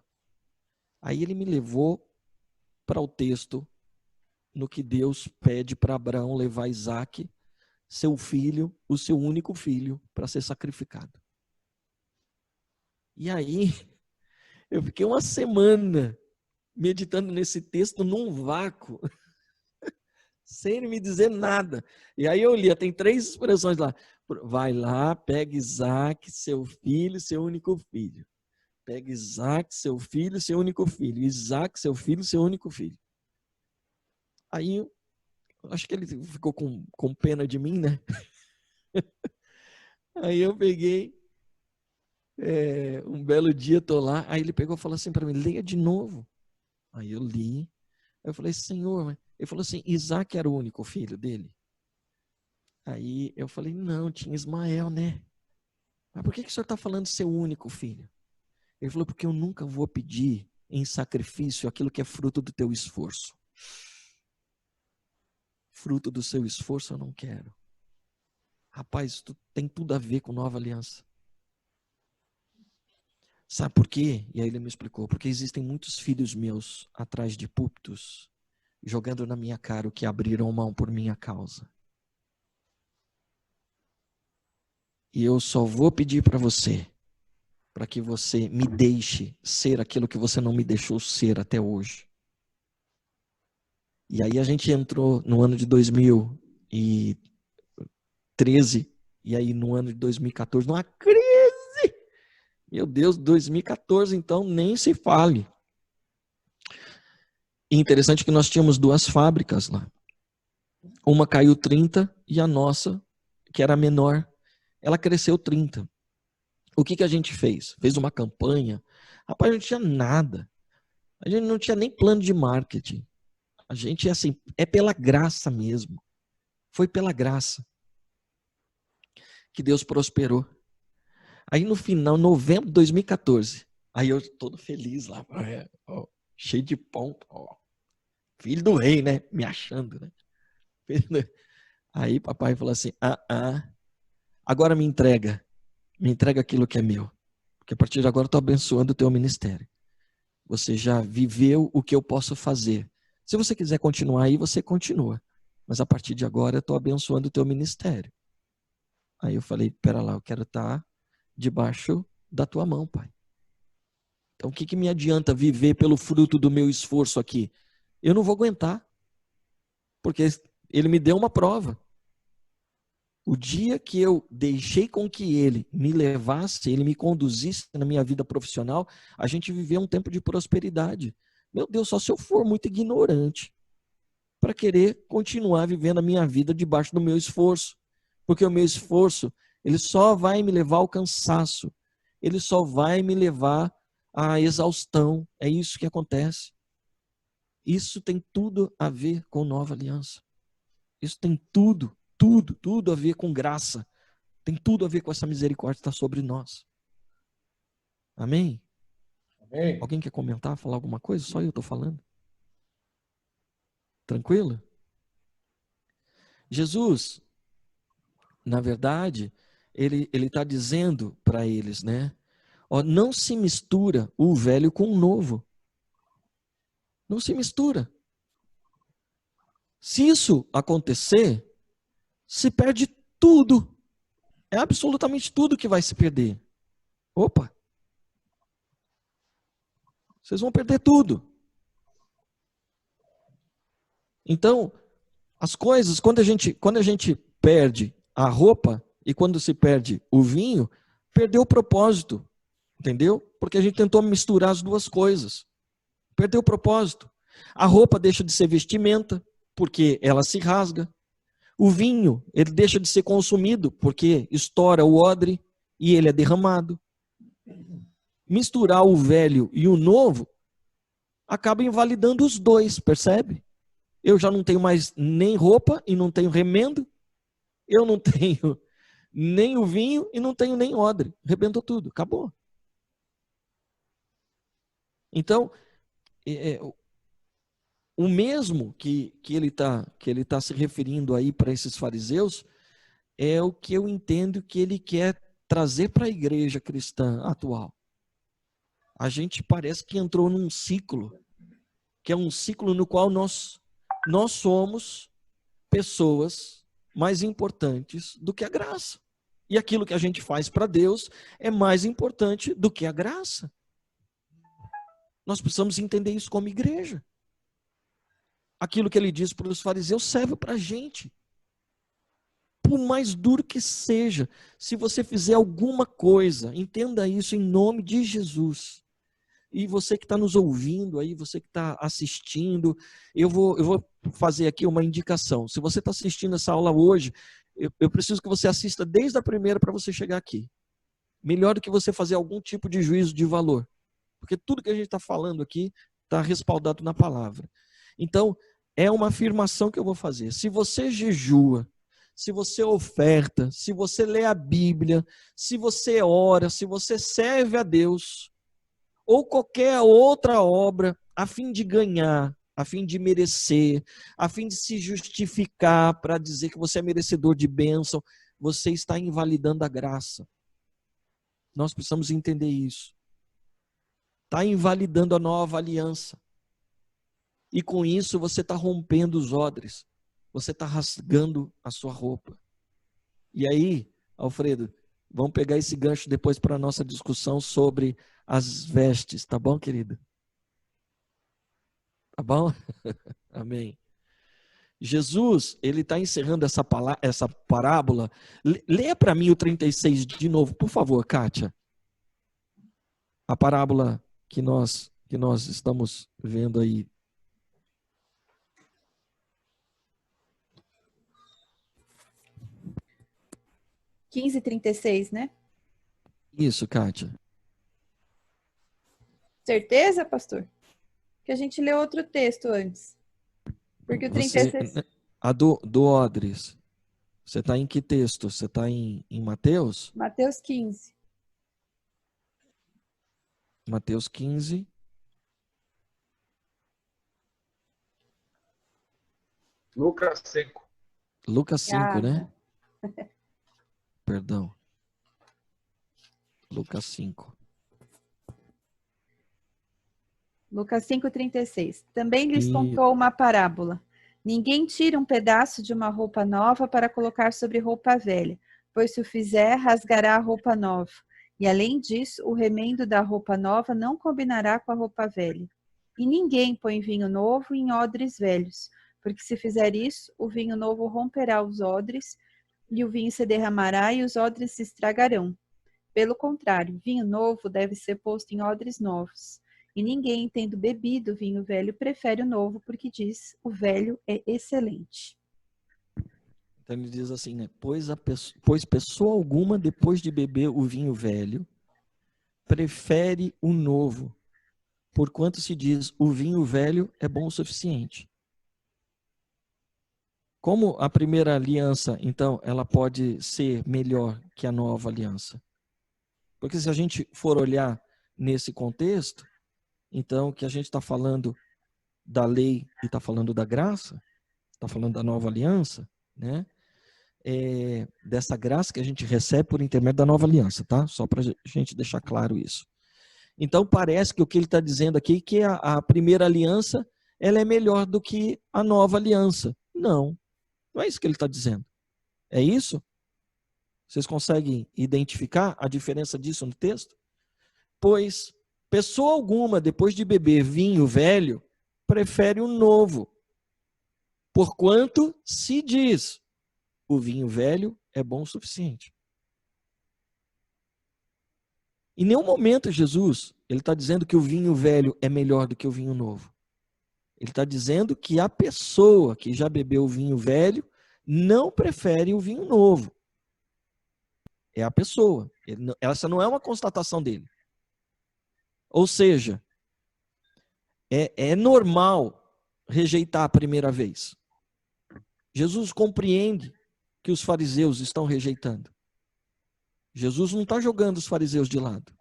Aí ele me levou para o texto no que Deus pede para Abraão levar Isaac, seu filho, o seu único filho, para ser sacrificado. E aí, eu fiquei uma semana meditando nesse texto num vácuo, sem ele me dizer nada. E aí eu li, tem 3 expressões lá. Vai lá, pega Isaac, seu filho, seu único filho. Pega Isaac, seu filho, seu único filho. Isaac, seu filho, seu único filho. Aí, acho que ele ficou com pena de mim, né? Aí eu peguei, um belo dia, tô lá, aí ele pegou e falou assim para mim, leia de novo. Aí eu li, aí eu falei, Senhor, ele falou assim, Isaac era o único filho dele? Aí eu falei, não, tinha Ismael, né? Mas por que o senhor está falando seu único filho? Ele falou, porque eu nunca vou pedir em sacrifício aquilo que é fruto do teu esforço. Fruto do seu esforço eu não quero. Rapaz, isso tem tudo a ver com nova aliança. Sabe por quê? E aí ele me explicou. Porque existem muitos filhos meus atrás de púlpitos, jogando na minha cara o que abriram mão por minha causa. E eu só vou pedir para você, para que você me deixe ser aquilo que você não me deixou ser até hoje. E aí a gente entrou no ano de 2013, e aí no ano de 2014, numa crise. Meu Deus, 2014, então, nem se fale. E interessante que nós tínhamos 2 fábricas lá. Uma caiu 30 e a nossa, que era menor, ela cresceu 30. O que a gente fez? Fez uma campanha. Rapaz, não tinha nada. A gente não tinha nem plano de marketing. A gente, assim, é pela graça mesmo. Foi pela graça que Deus prosperou. Aí no final, novembro de 2014, aí eu todo feliz lá, cheio de pompa, filho do rei, né? Me achando, né? Aí papai falou assim, agora me entrega aquilo que é meu, porque a partir de agora eu estou abençoando o teu ministério. Você já viveu o que eu posso fazer. Se você quiser continuar aí, você continua. Mas a partir de agora eu estou abençoando o teu ministério. Aí eu falei, pera lá, eu quero estar debaixo da tua mão, pai. Então o que me adianta viver pelo fruto do meu esforço aqui? Eu não vou aguentar. Porque ele me deu uma prova. O dia que eu deixei com que ele me levasse, ele me conduzisse na minha vida profissional, a gente viveu um tempo de prosperidade. Meu Deus, só se eu for muito ignorante para querer continuar vivendo a minha vida debaixo do meu esforço. Porque o meu esforço, ele só vai me levar ao cansaço, ele só vai me levar à exaustão. É isso que acontece. Isso tem tudo a ver com nova aliança. Isso tem tudo a ver com graça. Tem tudo a ver com essa misericórdia que está sobre nós. Amém? Amém. Alguém quer comentar, falar alguma coisa? Só eu estou falando. Tranquilo? Jesus, na verdade, ele está dizendo para eles, né? Ó, não se mistura o velho com o novo. Não se mistura. Se isso acontecer, se perde tudo. É absolutamente tudo que vai se perder. Opa! Vocês vão perder tudo. Então, as coisas, quando a gente perde a roupa e quando se perde o vinho, perdeu o propósito. Entendeu? Porque a gente tentou misturar as duas coisas. Perdeu o propósito. A roupa deixa de ser vestimenta, porque ela se rasga. O vinho, ele deixa de ser consumido, porque estoura o odre e ele é derramado. Misturar o velho e o novo acaba invalidando os dois, percebe? Eu já não tenho mais nem roupa e não tenho remendo. Eu não tenho nem o vinho e não tenho nem odre. Rebentou tudo, acabou. Então, o mesmo que ele tá se referindo aí para esses fariseus é o que eu entendo que ele quer trazer para a igreja cristã atual. A gente parece que entrou num ciclo, que é um ciclo no qual nós somos pessoas mais importantes do que a graça. E aquilo que a gente faz para Deus é mais importante do que a graça. Nós precisamos entender isso como igreja. Aquilo que ele diz para os fariseus serve para a gente. Por mais duro que seja, se você fizer alguma coisa, entenda isso em nome de Jesus. E você que está nos ouvindo aí, você que está assistindo, eu vou fazer aqui uma indicação. Se você está assistindo essa aula hoje, eu preciso que você assista desde a primeira para você chegar aqui. Melhor do que você fazer algum tipo de juízo de valor. Porque tudo que a gente está falando aqui está respaldado na palavra. Então, é uma afirmação que eu vou fazer. Se você jejua, se você oferta, se você lê a Bíblia, se você ora, se você serve a Deus, ou qualquer outra obra, a fim de ganhar, a fim de merecer, a fim de se justificar para dizer que você é merecedor de bênção, você está invalidando a graça. Nós precisamos entender isso. Está invalidando a nova aliança. E com isso você está rompendo os odres. Você está rasgando a sua roupa. E aí, Alfredo, vamos pegar esse gancho depois para a nossa discussão sobre as vestes. Tá bom, querido? Tá bom? Amém. Jesus, ele está encerrando essa parábola. Leia para mim o 36 de novo, por favor, Kátia. A parábola que nós estamos vendo aí. Quinze 36, né? Isso, Kátia. Certeza, pastor? Que a gente leu outro texto antes. Porque o 36... A do Odres. Você está em que texto? Você está em Mateus? Mateus 15. Mateus 15. Lucas 5. Lucas 5, né? Perdão. Lucas 5. Lucas 5:36. Também lhes contou uma parábola. Ninguém tira um pedaço de uma roupa nova para colocar sobre roupa velha, pois se o fizer, rasgará a roupa nova. E além disso, o remendo da roupa nova não combinará com a roupa velha. E ninguém põe vinho novo em odres velhos, porque se fizer isso, o vinho novo romperá os odres, e o vinho se derramará e os odres se estragarão. Pelo contrário, vinho novo deve ser posto em odres novos. E ninguém, tendo bebido vinho velho, prefere o novo, porque diz, o velho é excelente. Então ele diz assim, né? Pois pessoa alguma, depois de beber o vinho velho, prefere o novo, porquanto se diz, o vinho velho é bom o suficiente. Como a primeira aliança, então, ela pode ser melhor que a nova aliança? Porque se a gente for olhar nesse contexto, então, que a gente está falando da lei e está falando da graça, está falando da nova aliança, né? Dessa graça que a gente recebe por intermédio da nova aliança, tá? Só para a gente deixar claro isso. Então, parece que o que ele está dizendo aqui é que a primeira aliança ela é melhor do que a nova aliança. Não, não é isso que ele está dizendo. É isso? Vocês conseguem identificar a diferença disso no texto? Pois pessoa alguma, depois de beber vinho velho, prefere o novo, porquanto se diz, o vinho velho é bom o suficiente. Em nenhum momento Jesus, ele está dizendo que o vinho velho é melhor do que o vinho novo. Ele está dizendo que a pessoa que já bebeu o vinho velho não prefere o vinho novo. É a pessoa. Essa não é uma constatação dele. Ou seja, é normal rejeitar a primeira vez. Jesus compreende que os fariseus estão rejeitando. Jesus não está jogando os fariseus de lado.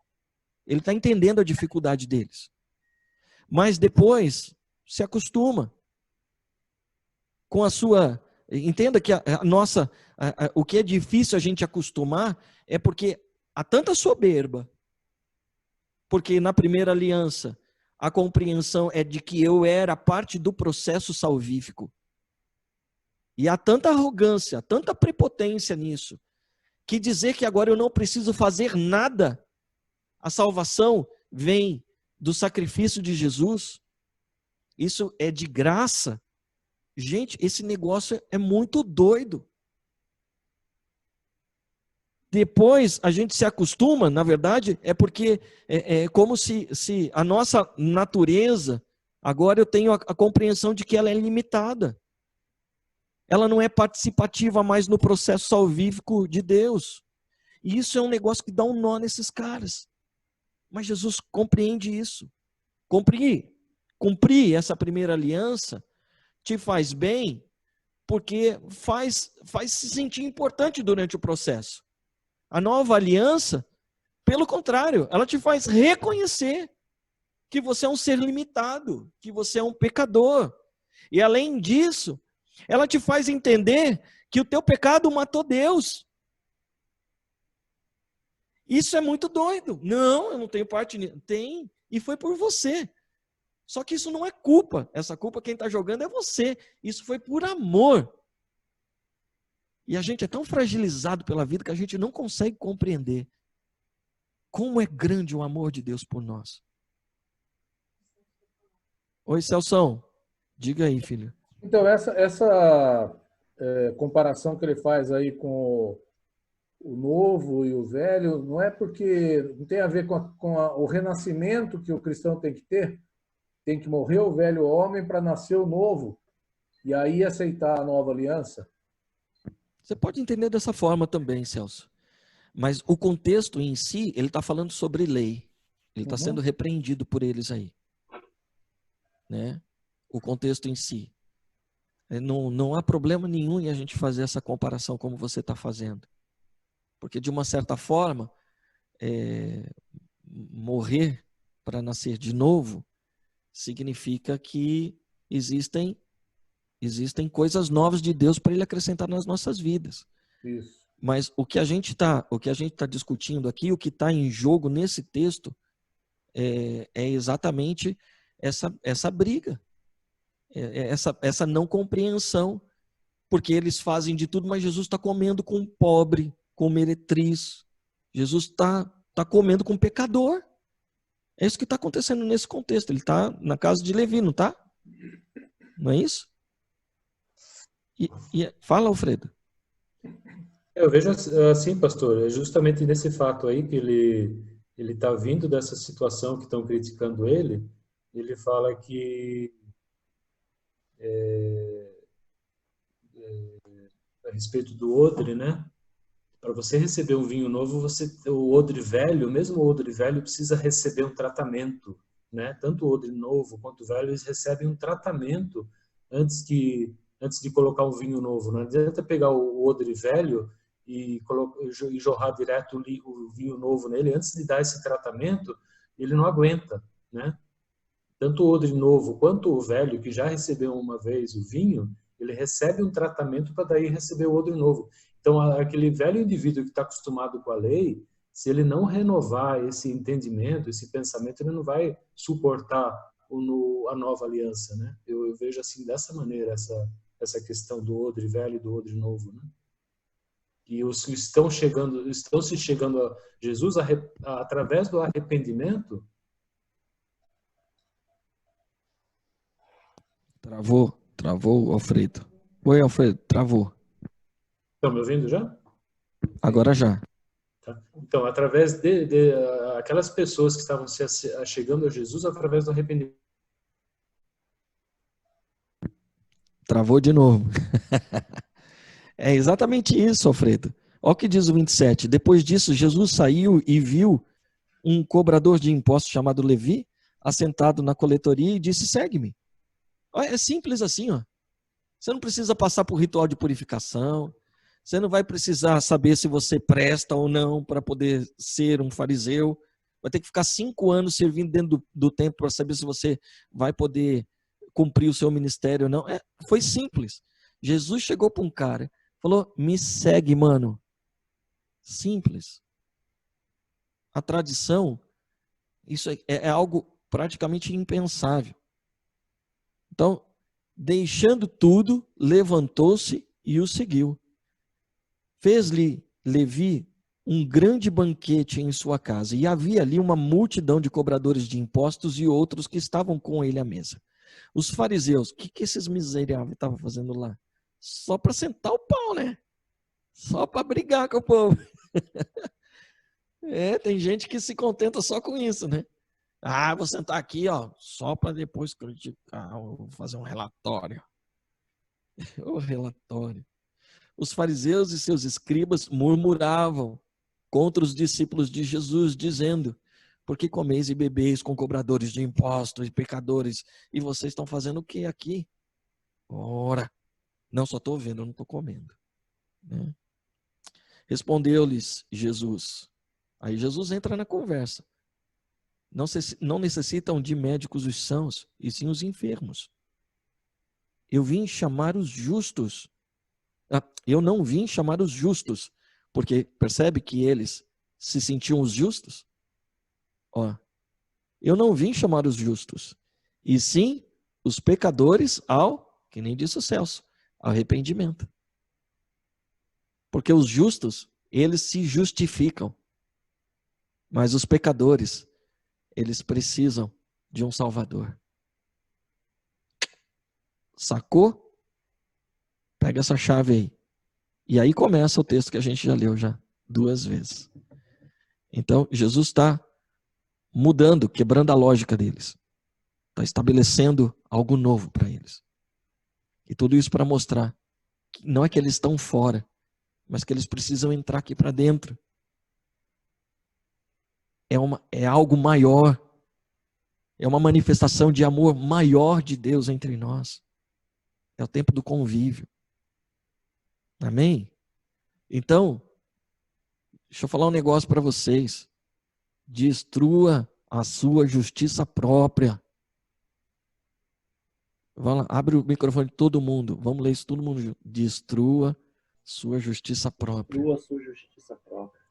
Ele está entendendo a dificuldade deles. Mas depois se acostuma com a sua... Entenda que o que é difícil a gente acostumar é porque há tanta soberba. Porque na primeira aliança a compreensão é de que eu era parte do processo salvífico. E há tanta arrogância, tanta prepotência nisso, que dizer que agora eu não preciso fazer nada, a salvação vem do sacrifício de Jesus, isso é de graça. Gente, esse negócio é muito doido. Depois a gente se acostuma, na verdade, é porque é como se a nossa natureza, agora eu tenho a compreensão de que ela é limitada. Ela não é participativa mais no processo salvífico de Deus. E isso é um negócio que dá um nó nesses caras. Mas Jesus compreende isso. Cumprir essa primeira aliança te faz bem, porque faz se sentir importante durante o processo. A nova aliança, pelo contrário, ela te faz reconhecer que você é um ser limitado, que você é um pecador. E além disso, ela te faz entender que o teu pecado matou Deus. Isso é muito doido. Não, eu não tenho parte nisso. Tem, e foi por você. Só que isso não é culpa. Essa culpa quem está jogando é você. Isso foi por amor. E a gente é tão fragilizado pela vida que a gente não consegue compreender como é grande o amor de Deus por nós. Oi, Celção. Diga aí, filho. Então, essa comparação que ele faz aí com o novo e o velho, não é porque não tem a ver com o renascimento que o cristão tem que ter? Tem que morrer o velho homem para nascer o novo e aí aceitar a nova aliança? Você pode entender dessa forma também, Celso. Mas o contexto em si, ele está falando sobre lei. Ele está sendo repreendido por eles aí. Né? O contexto em si. Não há problema nenhum em a gente fazer essa comparação como você está fazendo. Porque, de uma certa forma, morrer para nascer de novo significa que existem coisas novas de Deus para Ele acrescentar nas nossas vidas. Isso. Mas o que a gente tá discutindo aqui, o que está em jogo nesse texto, é exatamente essa briga, essa não compreensão, porque eles fazem de tudo, mas Jesus está comendo com um pobre, com meretriz. Jesus está comendo com um pecador. É isso que está acontecendo nesse contexto. Ele está na casa de Levi, não está? Não é isso? Fala, Alfredo. Eu vejo assim, pastor, é justamente nesse fato aí que ele está vindo dessa situação que estão criticando ele. Ele fala que a respeito do odre, né? Para você receber um vinho novo, o odre velho, mesmo o odre velho, precisa receber um tratamento, né? Tanto o odre novo quanto o velho, eles recebem um tratamento antes de colocar um vinho novo. Não adianta pegar o odre velho e jorrar direto o vinho novo nele. Antes de dar esse tratamento, ele não aguenta, né? Tanto o odre novo quanto o velho, que já recebeu uma vez o vinho, ele recebe um tratamento para daí receber o odre novo. Então, aquele velho indivíduo que está acostumado com a lei, se ele não renovar esse entendimento, esse pensamento, ele não vai suportar a nova aliança, né? Eu vejo assim, dessa maneira, essa questão do odre velho e do odre novo, né? E os que estão se chegando a Jesus através do arrependimento. Travou, Alfredo. Oi, Alfredo, travou. Estão me ouvindo já? Agora já. Tá. Então, através de aquelas pessoas que estavam se chegando a Jesus através do arrependimento. Travou de novo. É exatamente isso, Alfredo. Olha o que diz o 27. Depois disso, Jesus saiu e viu um cobrador de impostos chamado Levi, assentado na coletoria, e disse: segue-me. É simples assim, ó. Você não precisa passar por ritual de purificação. Você não vai precisar saber se você presta ou não para poder ser um fariseu. Vai ter que ficar 5 anos servindo dentro do templo para saber se você vai poder cumprir o seu ministério ou não. Foi simples. Jesus chegou para um cara, falou: me segue, mano. Simples. A tradição, isso é algo praticamente impensável. Então, deixando tudo, levantou-se e o seguiu. Fez-lhe Levi um grande banquete em sua casa, e havia ali uma multidão de cobradores de impostos e outros que estavam com ele à mesa. Os fariseus, o que esses miseráveis estavam fazendo lá? Só para sentar o pau, né? Só para brigar com o povo. Tem gente que se contenta só com isso, né? Vou sentar aqui, ó, só para depois criticar, vou fazer um relatório. O relatório. Os fariseus e seus escribas murmuravam contra os discípulos de Jesus, dizendo: por que comeis e bebeis com cobradores de impostos e pecadores? E vocês estão fazendo o que aqui? Ora, não, só estou vendo, eu não estou comendo. Né? Respondeu-lhes Jesus. Aí Jesus entra na conversa. Não necessitam de médicos os sãos, e sim os enfermos. Eu vim chamar os justos. Eu não vim chamar os justos, porque percebe que eles se sentiam os justos? Eu não vim chamar os justos, e sim os pecadores que nem disse o Celso, ao arrependimento. Porque os justos, eles se justificam, mas os pecadores, eles precisam de um Salvador. Sacou? Pega essa chave aí. E aí começa o texto que a gente já leu 2 vezes. Então, Jesus está mudando, quebrando a lógica deles. Está estabelecendo algo novo para eles. E tudo isso para mostrar que não é que eles estão fora, mas que eles precisam entrar aqui para dentro. É algo maior. É uma manifestação de amor maior de Deus entre nós. É o tempo do convívio. Amém? Então, deixa eu falar um negócio para vocês. Destrua a sua justiça própria. Vai lá, abre o microfone de todo mundo. Vamos ler isso todo mundo junto. Destrua sua justiça própria. Destrua sua justiça própria.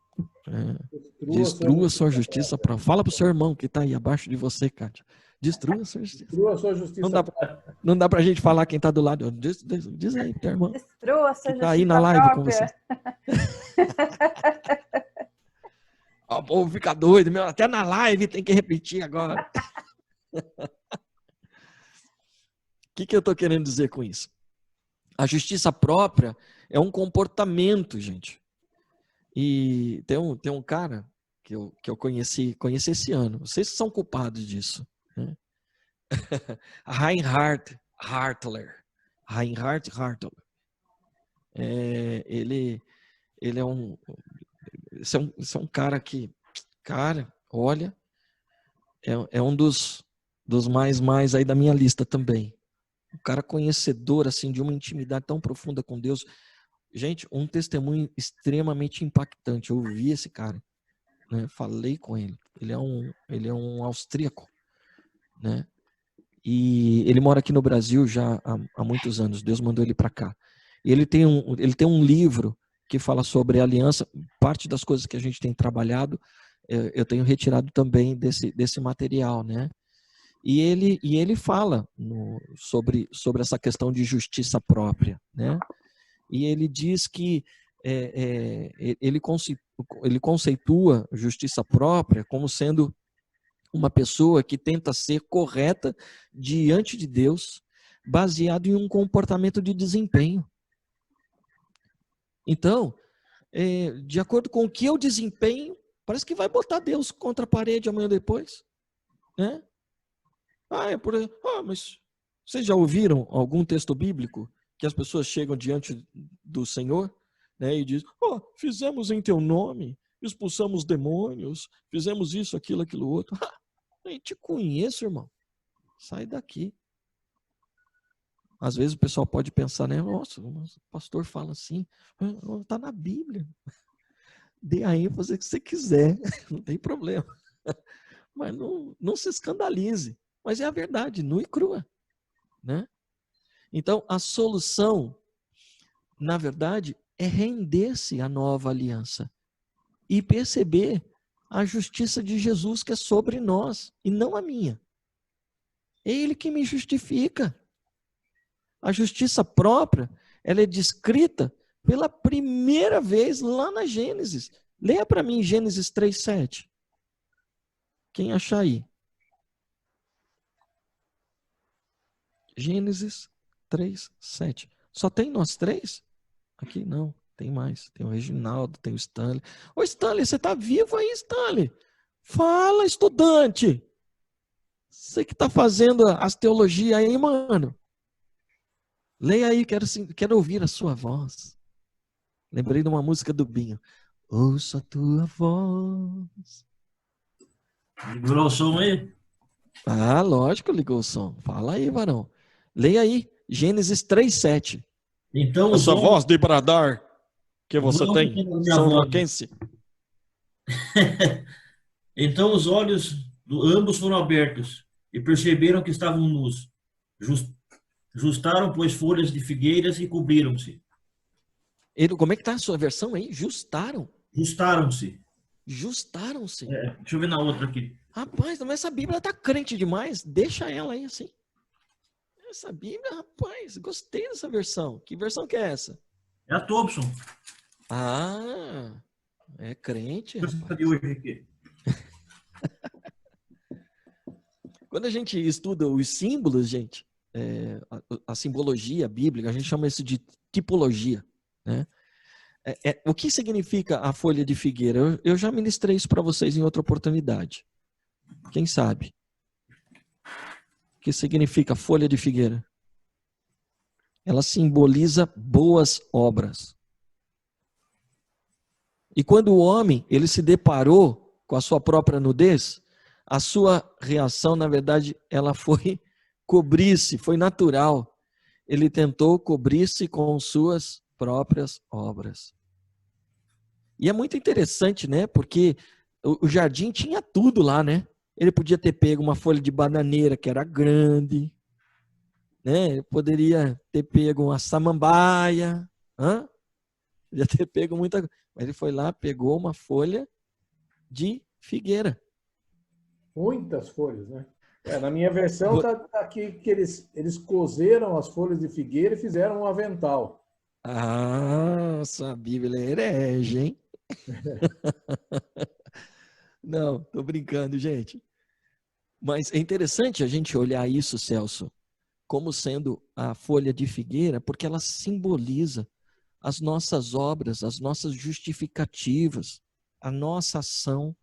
Destrua sua justiça própria. Fala pro seu irmão que está aí abaixo de você, Kátia. Destrua sua justiça. Destrua sua justiça própria. Não dá pra gente falar quem está do lado. Diz aí, teu irmão. Destrua sua justiça Tá aí na live própria. com você. O povo fica doido, meu. Até na live tem que repetir agora. O que eu estou querendo dizer com isso? A justiça própria é um comportamento, gente. E tem um cara que eu conheci esse ano. Vocês são culpados disso. Né? Reinhard Hartler. Ele é um... Esse é um cara que... Cara, olha... É um dos mais aí da minha lista também. Um cara conhecedor, assim, de uma intimidade tão profunda com Deus. Gente, um testemunho extremamente impactante. Eu ouvi esse cara, né? Falei com ele. Ele é um austríaco, né? E ele mora aqui no Brasil já há muitos anos. Deus mandou ele para cá. E ele tem um livro que fala sobre aliança. Parte das coisas que a gente tem trabalhado, eu tenho retirado também desse material, né? E ele fala sobre essa questão de justiça própria, né? E ele diz que ele conceitua justiça própria como sendo uma pessoa que tenta ser correta diante de Deus, baseado em um comportamento de desempenho. Então, de acordo com o que eu desempenho, parece que vai botar Deus contra a parede amanhã depois, né? Mas vocês já ouviram algum texto bíblico que as pessoas chegam diante do Senhor, né, e dizem, fizemos em teu nome, expulsamos demônios, fizemos isso, aquilo outro. Nem te conheço, irmão. Sai daqui. Às vezes o pessoal pode pensar, né? Nossa, o pastor fala assim, está na Bíblia. Dê a ênfase que você quiser, não tem problema. Mas não se escandalize. Mas é a verdade, nua e crua, né? Então, a solução, na verdade, é render-se à nova aliança e perceber a justiça de Jesus que é sobre nós e não a minha. É Ele que me justifica. A justiça própria, ela é descrita pela primeira vez lá na Gênesis. Leia para mim Gênesis 3:7. Quem achar aí? Gênesis 3:7. Só tem nós três? Aqui não, tem mais. Tem o Reginaldo, tem o Stanley. Ô Stanley, você está vivo aí, Stanley? Fala, estudante. Você que está fazendo as teologias aí, mano. Leia aí, quero ouvir a sua voz. Lembrei de uma música do Binho. Ouço a tua voz. Ligou o som aí? Ah, lógico, ligou o som. Fala aí, varão. Leia aí, Gênesis 3:7. Então, Essa voz de bradar que você Não, tem, minha São voz. Roquense. Então os olhos de ambos foram abertos e perceberam que estavam nus. Justaram, pois, folhas de figueiras e cobriram-se. Como é que tá a sua versão aí? Justaram? Justaram-se. Justaram-se. Deixa eu ver na outra aqui. Rapaz, mas essa Bíblia tá crente demais. Deixa ela aí assim. Essa Bíblia, rapaz, gostei dessa versão. Que versão que é essa? É a Thompson. Ah, é crente, rapaz. De hoje aqui. Quando a gente estuda os símbolos, gente, a simbologia bíblica, a gente chama isso de tipologia, né? O que significa a folha de figueira? Eu já ministrei isso para vocês em outra oportunidade. Quem sabe? O que significa folha de figueira? Ela simboliza boas obras. E quando o homem ele se deparou com a sua própria nudez, a sua reação, na verdade, ela foi cobrir-se, foi natural. Ele tentou cobrir-se com suas próprias obras. E é muito interessante, né? Porque o jardim tinha tudo lá, né? Ele podia ter pego uma folha de bananeira que era grande, né? Ele poderia ter pego uma samambaia, podia ter pego muita coisa. Mas ele foi lá, pegou uma folha de figueira. Muitas folhas, né? Na minha versão está aqui que eles cozeram as folhas de figueira e fizeram um avental. Ah, sua Bíblia é herege, hein? Não, tô brincando, gente. Mas é interessante a gente olhar isso, Celso, como sendo a folha de figueira, porque ela simboliza as nossas obras, as nossas justificativas, a nossa ação.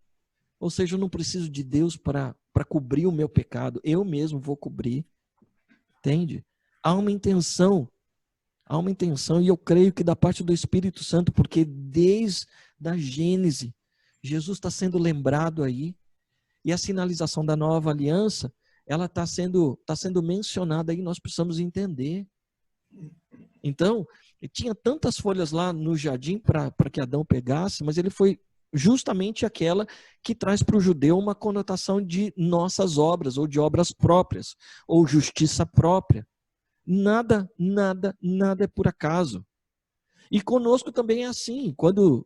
Ou seja, eu não preciso de Deus para cobrir o meu pecado. Eu mesmo vou cobrir. Entende? Há uma intenção Há uma intenção, e eu creio que da parte do Espírito Santo, porque desde a Gênese, Jesus está sendo lembrado aí, e a sinalização da nova aliança, ela está sendo mencionada aí, nós precisamos entender. Então, tinha tantas folhas lá no jardim para que Adão pegasse, mas ele foi justamente aquela que traz para o judeu uma conotação de nossas obras, ou de obras próprias, ou justiça própria. Nada é por acaso. E conosco também é assim. Quando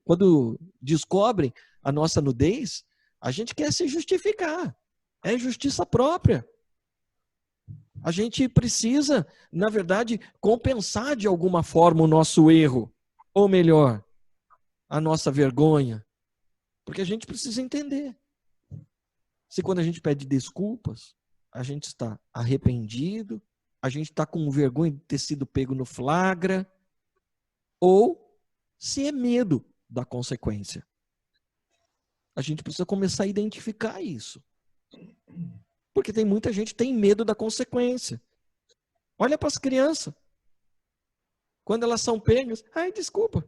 descobrem a nossa nudez, a gente quer se justificar. É justiça própria. A gente precisa, na verdade, compensar de alguma forma o nosso erro. Ou melhor, a nossa vergonha. Porque a gente precisa entender. Se quando a gente pede desculpas, a gente está arrependido, a gente está com vergonha de ter sido pego no flagra, ou se é medo da consequência. A gente precisa começar a identificar isso. Porque tem muita gente que tem medo da consequência. Olha para as crianças. Quando elas são pegas, ai, desculpa.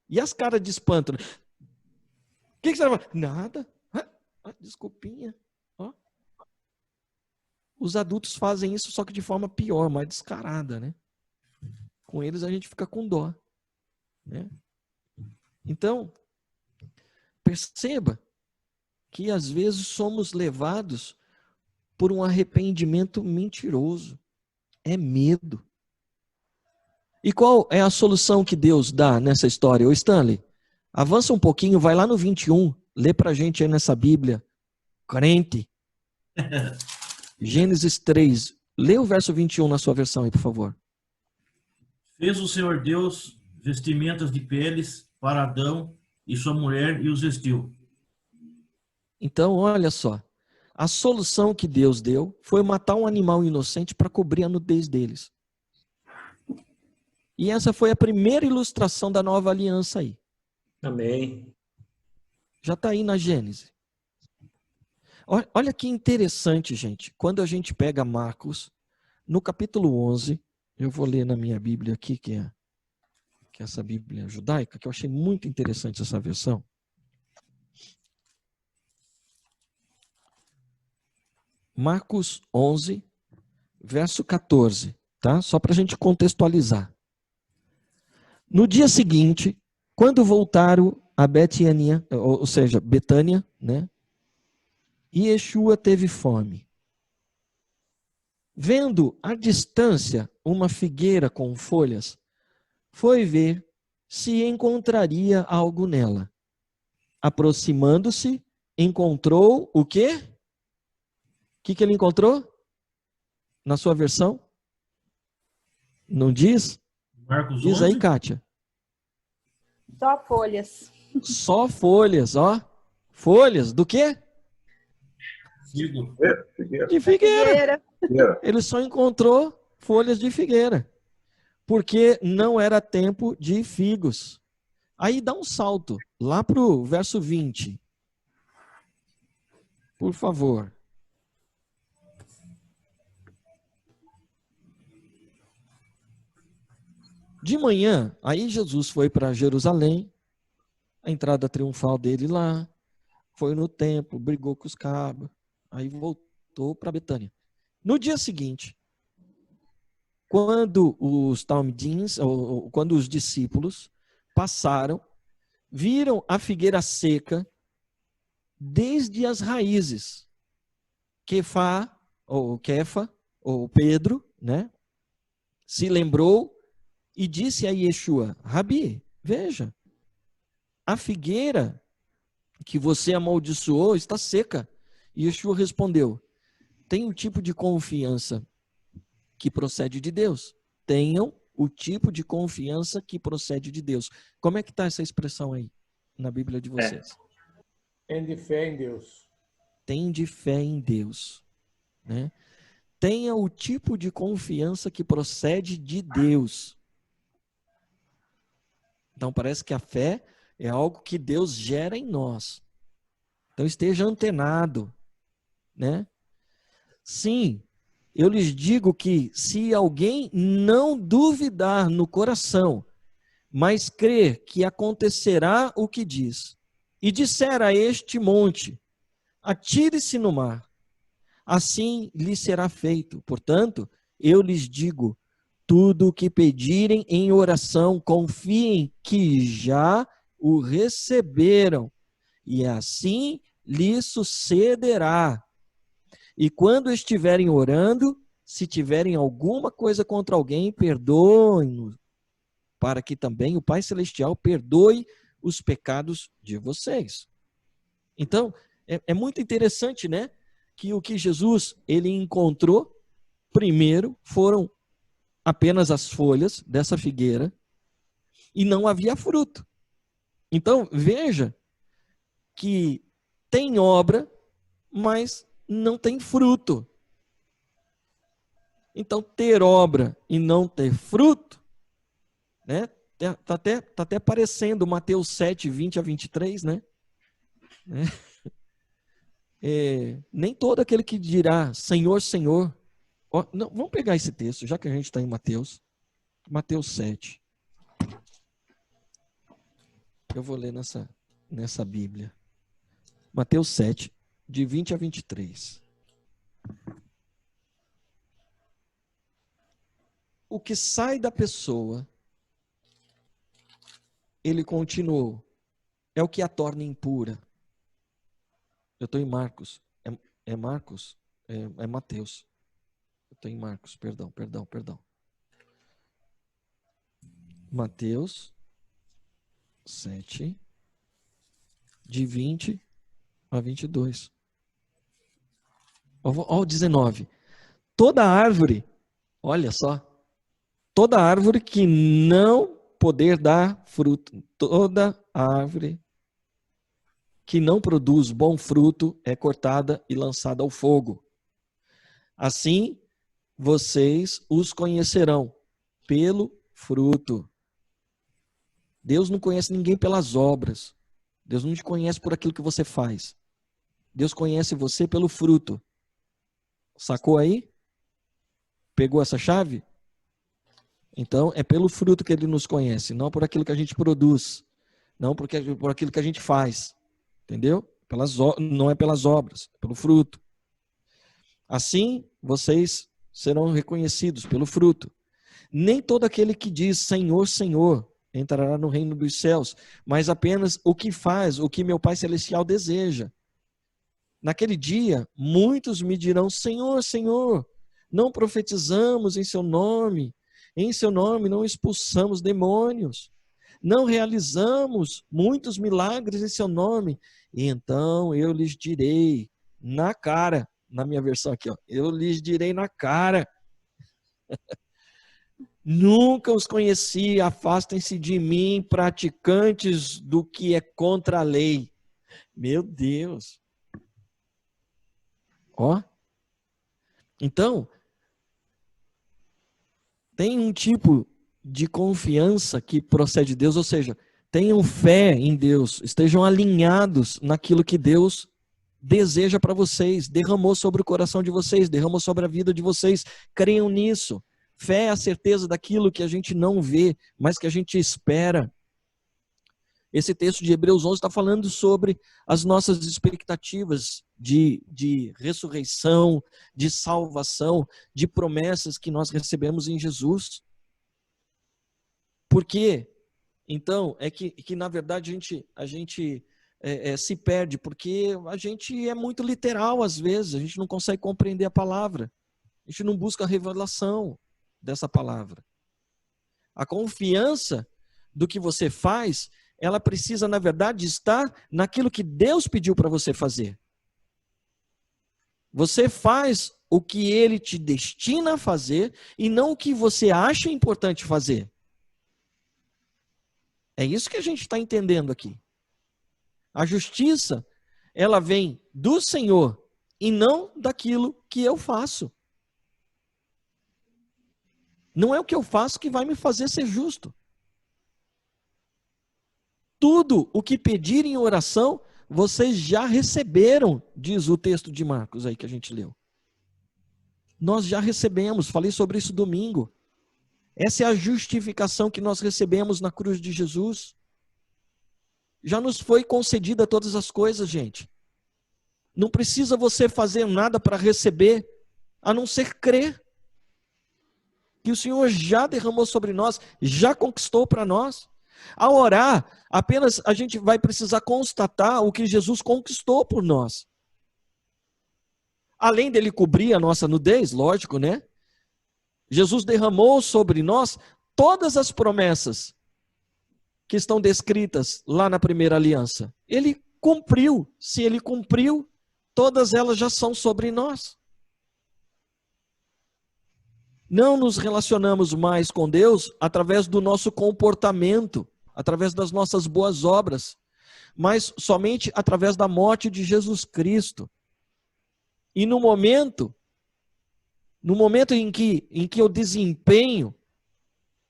E as caras de espanto? O que você vai falar? Nada. Desculpinha. Ó. Os adultos fazem isso, só que de forma pior, mais descarada, né? Com eles a gente fica com dó, né? Então, perceba que às vezes somos levados por um arrependimento mentiroso. É medo. E qual é a solução que Deus dá nessa história? Ô Stanley, avança um pouquinho, vai lá no 21, lê pra gente aí nessa Bíblia, crente. Gênesis 3, lê o verso 21 na sua versão aí, por favor. Fez o Senhor Deus vestimentas de peles para Adão e sua mulher e os vestiu. Então, olha só. A solução que Deus deu foi matar um animal inocente para cobrir a nudez deles. E essa foi a primeira ilustração da nova aliança aí. Amém. Já está aí na Gênesis. Olha que interessante, gente. Quando a gente pega Marcos, no capítulo 11, eu vou ler na minha Bíblia aqui, que é essa Bíblia judaica, que eu achei muito interessante essa versão. Marcos 11, verso 14, tá? Só para a gente contextualizar. No dia seguinte, quando voltaram a Betânia, ou seja, Betânia, né? E Yeshua teve fome. Vendo à distância uma figueira com folhas, foi ver se encontraria algo nela. Aproximando-se, encontrou o quê? O que ele encontrou? Na sua versão? Não diz? Marcos diz 11. Aí, Kátia. Só folhas. Só folhas, ó. Folhas do quê? Figueira. De figueira. Ele só encontrou folhas de figueira. Porque não era tempo de figos. Aí dá um salto lá para o verso 20. Por favor. De manhã, aí Jesus foi para Jerusalém, a entrada triunfal dele lá, foi no templo, brigou com os cabras, aí voltou para Betânia. No dia seguinte, quando os talmidins, ou quando os discípulos passaram, viram a figueira seca desde as raízes. Kefa, ou Pedro, né, se lembrou e disse a Yeshua: Rabi, veja, a figueira que você amaldiçoou está seca. E Yeshua respondeu: tem um tipo de confiança que procede de Deus. Tenham o tipo de confiança que procede de Deus. Como é que está essa expressão aí na Bíblia de vocês? Tende fé em Deus. Tende fé em Deus. Né? Tenha o tipo de confiança que procede de Deus. Então parece que a fé é algo que Deus gera em nós. Então esteja antenado, né? Sim, eu lhes digo que se alguém não duvidar no coração, mas crer que acontecerá o que diz, e disser a este monte, atire-se no mar, assim lhe será feito. Portanto, eu lhes digo, tudo o que pedirem em oração, confiem que já o receberam, e assim lhe sucederá. E quando estiverem orando, se tiverem alguma coisa contra alguém, perdoem-no, para que também o Pai Celestial perdoe os pecados de vocês. Então, é muito interessante, né? Que o que Jesus ele encontrou, primeiro, foram apenas as folhas dessa figueira e não havia fruto. Então, veja que tem obra, mas não tem fruto. Então, ter obra e não ter fruto, né? Tá até parecendo Mateus 7, 20 a 23, né? Nem todo aquele que dirá Senhor, Senhor. Não, vamos pegar esse texto, já que a gente está em Mateus 7. Eu vou ler nessa Bíblia. Mateus 7, de 20 a 23. O que sai da pessoa, ele continuou, é o que a torna impura. Eu estou em Marcos. É Marcos? É Mateus. Eu estou em Marcos, perdão. Mateus 7, de 20 a 22. Olha o 19. Toda árvore, olha só, toda árvore que não poder dar fruto, toda árvore que não produz bom fruto é cortada e lançada ao fogo. Assim, vocês os conhecerão pelo fruto. Deus não conhece ninguém pelas obras. Deus não te conhece por aquilo que você faz. Deus conhece você pelo fruto. Sacou aí? Pegou essa chave? Então, é pelo fruto que ele nos conhece, não por aquilo que a gente produz, não por aquilo que a gente faz. Entendeu? Não é pelas obras, é pelo fruto. Assim, vocês serão reconhecidos pelo fruto. Nem todo aquele que diz Senhor, Senhor entrará no reino dos céus, mas apenas o que faz, o que meu Pai Celestial deseja. Naquele dia, muitos me dirão, Senhor, Senhor, não profetizamos em seu nome não expulsamos demônios, não realizamos muitos milagres em seu nome. E então eu lhes direi na cara, na minha versão aqui, ó, eu lhes direi na cara, nunca os conheci, afastem-se de mim, praticantes do que é contra a lei. Meu Deus. Ó. Então, tem um tipo de confiança que procede de Deus, ou seja, tenham fé em Deus, estejam alinhados naquilo que Deus deseja para vocês, derramou sobre o coração de vocês, derramou sobre a vida de vocês, creiam nisso. Fé é a certeza daquilo que a gente não vê, mas que a gente espera. Esse texto de Hebreus 11 está falando sobre as nossas expectativas de ressurreição, de salvação, de promessas que nós recebemos em Jesus. Por quê? Então, é que na verdade a gente se perde, porque a gente é muito literal às vezes, a gente não consegue compreender a palavra, a gente não busca a revelação dessa palavra. A confiança do que você faz, ela precisa, na verdade, estar naquilo que Deus pediu para você fazer. Você faz o que Ele te destina a fazer e não o que você acha importante fazer. É isso que a gente está entendendo aqui. A justiça, ela vem do Senhor e não daquilo que eu faço. Não é o que eu faço que vai me fazer ser justo. Tudo o que pedirem em oração, vocês já receberam, diz o texto de Marcos aí que a gente leu. nós já recebemos. Falei sobre isso domingo. Essa é a justificação que nós recebemos na cruz de Jesus. Já nos foi concedida todas as coisas, gente. Não precisa você fazer nada para receber, a não ser crer que o Senhor já derramou sobre nós, já conquistou para nós. Ao orar, apenas a gente vai precisar constatar o que Jesus conquistou por nós. Além dele cobrir a nossa nudez, lógico, né? Jesus derramou sobre nós todas as promessas que estão descritas lá na primeira aliança. Ele cumpriu. Se ele cumpriu, todas elas já são sobre nós. Não nos relacionamos mais com Deus através do nosso comportamento, através das nossas boas obras, mas somente através da morte de Jesus Cristo. E no momento em que eu desempenho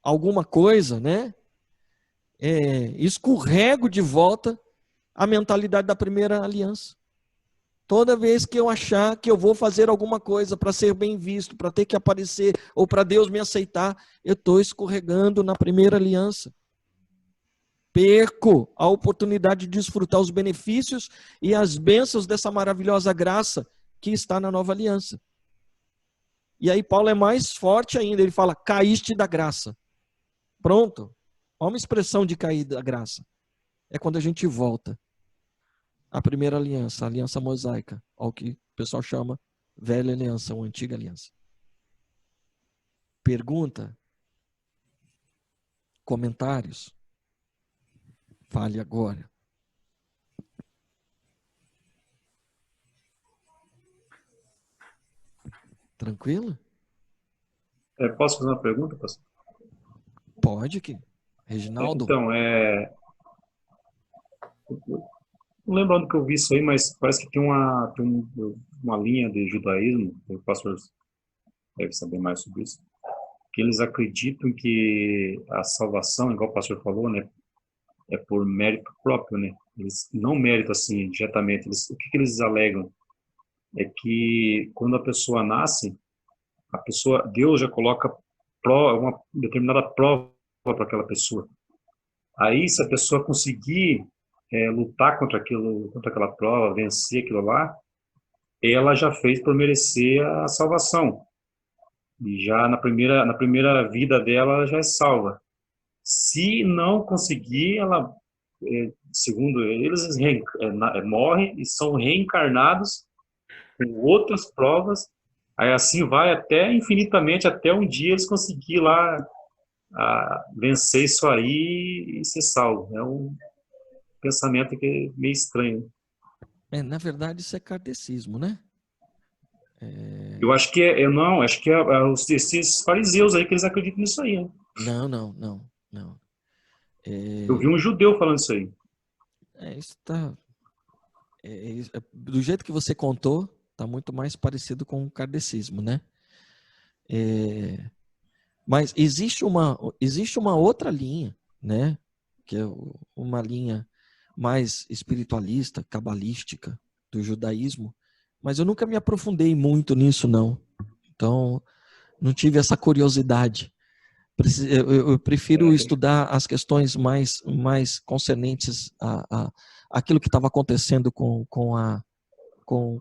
alguma coisa, né, escorrego de volta a mentalidade da primeira aliança. Toda vez que eu achar que eu vou fazer alguma coisa para ser bem visto, para ter que aparecer, ou para Deus me aceitar, eu estou escorregando na primeira aliança. Perco a oportunidade de desfrutar os benefícios e as bênçãos dessa maravilhosa graça que está na nova aliança. E aí Paulo é mais forte ainda, ele fala, caíste da graça. Pronto. Olha uma expressão de cair da graça. É quando a gente volta à primeira aliança, a aliança mosaica, ao que o pessoal chama velha aliança ou antiga aliança. Pergunta? Comentários? Fale agora. Tranquilo? Posso fazer uma pergunta, pastor? Pode, que Reginaldo. Então, não lembro onde que eu vi isso aí, mas parece que tem uma linha de judaísmo, o pastor deve saber mais sobre isso, que eles acreditam que a salvação, igual o pastor falou, né, é por mérito próprio, né? Eles não mérito assim diretamente. O que eles alegam é que quando a pessoa nasce, Deus já coloca uma determinada prova para aquela pessoa. Aí, se a pessoa conseguir lutar contra aquela prova, vencer aquilo lá, ela já fez por merecer a salvação. E já na primeira vida dela, ela já é salva. Se não conseguir, ela, segundo eles, morrem e são reencarnados com outras provas. Aí assim vai até infinitamente, até um dia eles conseguirem lá vencer isso aí e ser salvo. É um pensamento que é meio estranho. Na verdade, isso é kardecismo, né? Eu acho que acho que esses fariseus aí que eles acreditam nisso aí. Né? Não. Eu vi um judeu falando isso aí. Isso tá. Do jeito que você contou, tá muito mais parecido com o kardecismo, né? Mas existe uma outra linha, né? Que é uma linha mais espiritualista, cabalística do judaísmo, mas eu nunca me aprofundei muito nisso, não. Então, não tive essa curiosidade. Eu prefiro estudar as questões mais concernentes àquilo que estava acontecendo com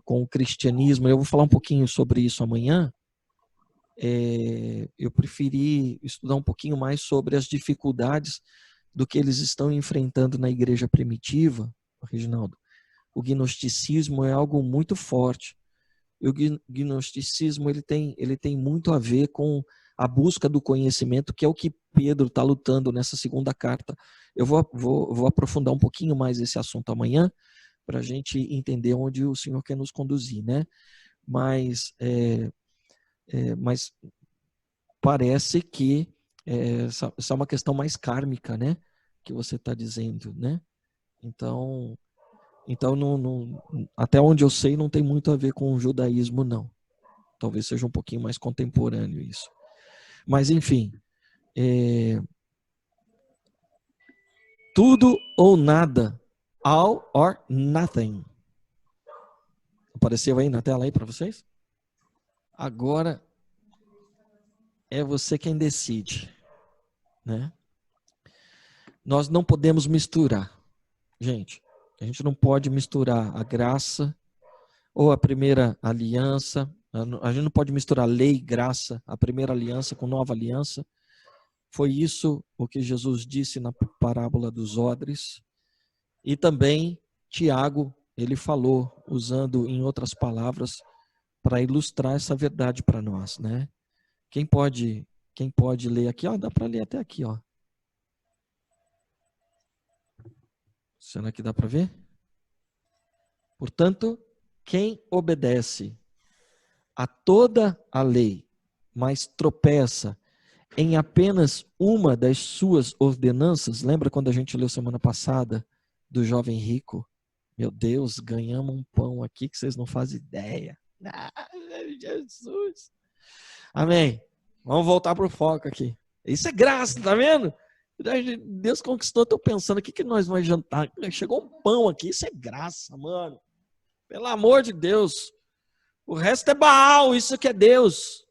o cristianismo. Eu vou falar um pouquinho sobre isso amanhã. Eu preferi estudar um pouquinho mais sobre as dificuldades do que eles estão enfrentando na igreja primitiva, Reginaldo. O gnosticismo é algo muito forte. E o gnosticismo ele tem muito a ver com a busca do conhecimento, que é o que Pedro está lutando nessa segunda carta. Eu vou aprofundar um pouquinho mais esse assunto amanhã, para a gente entender onde o Senhor quer nos conduzir, né? Mas parece que essa é uma questão mais kármica, né? Que você está dizendo, né? Então até onde eu sei, não tem muito a ver com o judaísmo, não. Talvez seja um pouquinho mais contemporâneo isso. Mas, enfim, tudo ou nada, all or nothing. Apareceu aí na tela aí para vocês? agora é você quem decide, né? Nós não podemos misturar, gente. A gente não pode misturar a graça ou a primeira aliança. A gente não pode misturar lei e graça, a primeira aliança com nova aliança. Foi isso o que Jesus disse na parábola dos odres. E também Tiago, ele falou, usando em outras palavras, para ilustrar essa verdade para nós, né? Quem pode ler aqui? Ó, dá para ler até aqui, ó. Será que dá para ver? Portanto, quem obedece a toda a lei, mas tropeça em apenas uma das suas ordenanças, lembra quando a gente leu semana passada do jovem rico? Meu Deus, ganhamos um pão aqui que vocês não fazem ideia. Ah, Jesus. Amém. Vamos voltar para o foco aqui. Isso é graça, tá vendo? Deus conquistou, estou pensando, o que nós vamos jantar? Chegou um pão aqui, isso é graça, mano. Pelo amor de Deus. O resto é Baal, isso que é Deus.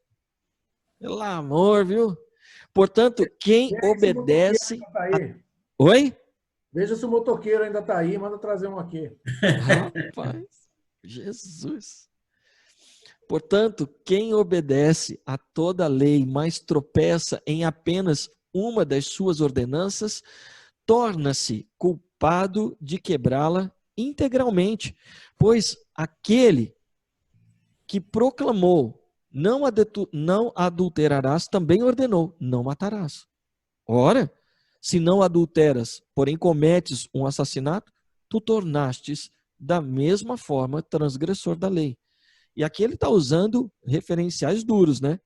Pelo amor, viu? Portanto, quem obedece... Oi? Veja se o motoqueiro ainda está aí, manda trazer um aqui. Rapaz, Jesus. Portanto, quem obedece a toda a lei, mas tropeça em apenas uma das suas ordenanças, torna-se culpado de quebrá-la integralmente, pois aquele que proclamou não adulterarás também ordenou, não matarás. Ora, se não adulteras, porém cometes um assassinato, tu tornastes da mesma forma transgressor da lei. E aqui ele está usando referenciais duros, né?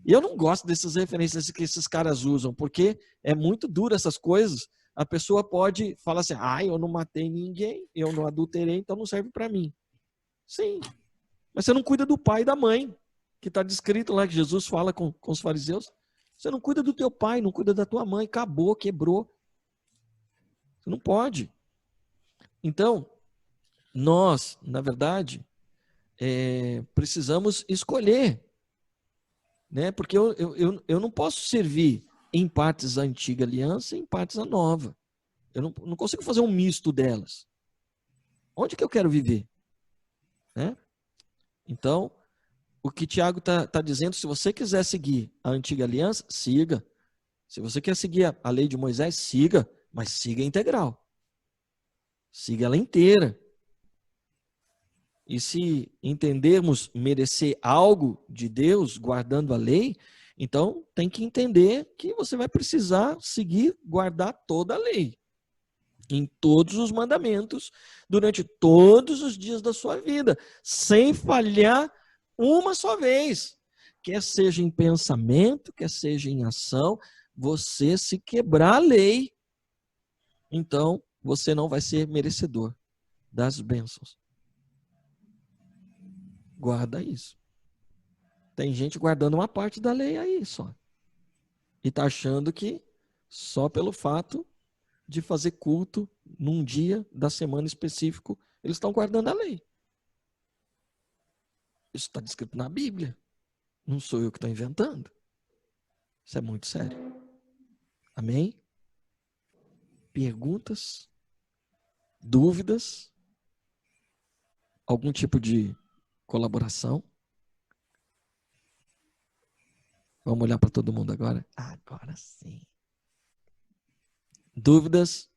E eu não gosto dessas referências que esses caras usam, porque é muito duro essas coisas. A pessoa pode falar assim, eu não matei ninguém, eu não adulterei, então não serve para mim. Sim, mas você não cuida do pai e da mãe, que está descrito lá, que Jesus fala com os fariseus. Você não cuida do teu pai, não cuida da tua mãe, acabou, quebrou. Você não pode. Então, nós, na verdade, precisamos escolher, né? Porque eu não posso servir em partes a antiga aliança e em partes a nova. Eu não consigo fazer um misto delas. Onde que eu quero viver? Né? Então, o que Tiago está dizendo, se você quiser seguir a antiga aliança, siga. Se você quer seguir a lei de Moisés, siga, mas siga integral. Siga ela inteira. E se entendermos merecer algo de Deus guardando a lei, então tem que entender que você vai precisar seguir, guardar toda a lei. Em todos os mandamentos, durante todos os dias da sua vida, sem falhar uma só vez. Quer seja em pensamento, quer seja em ação, você se quebrar a lei, então você não vai ser merecedor das bênçãos. Guarda isso. Tem gente guardando uma parte da lei aí só. E está achando que só pelo fato de fazer culto num dia da semana específico, eles estão guardando a lei. Isso está descrito na Bíblia. Não sou eu que estou inventando. Isso é muito sério. Amém? Perguntas? Dúvidas? Algum tipo de colaboração? Vamos olhar para todo mundo agora? Agora sim. Dúvidas?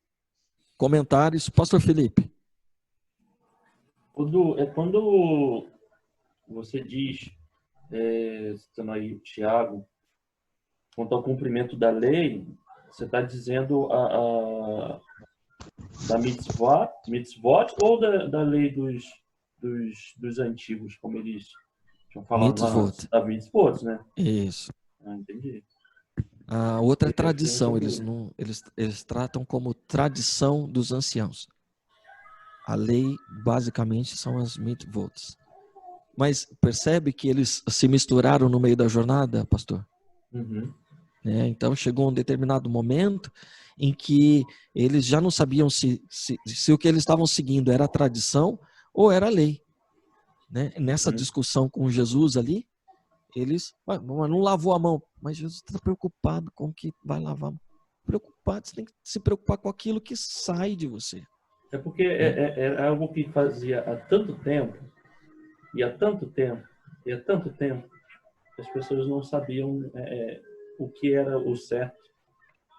Comentários? Pastor Felipe. Quando você diz, citando aí Tiago, quanto ao cumprimento da lei, você está dizendo da mitzvot ou da lei dos antigos, como eles tinham falado lá, da mitzvot, né? Isso. Entendi. A outra é tradição, eles tratam como tradição dos anciãos. A lei, basicamente, são as mitzvot. Mas percebe que eles se misturaram no meio da jornada, pastor? Uhum. Então chegou um determinado momento em que eles já não sabiam se o que eles estavam seguindo era a tradição ou era a lei. Nessa discussão com Jesus ali, eles, mas não lavou a mão. Mas Jesus está preocupado com o que vai lavar a mão. Preocupado, você tem que se preocupar com aquilo que sai de você. É porque é algo que fazia há tanto tempo, e há tanto tempo, que as pessoas não sabiam o que era o certo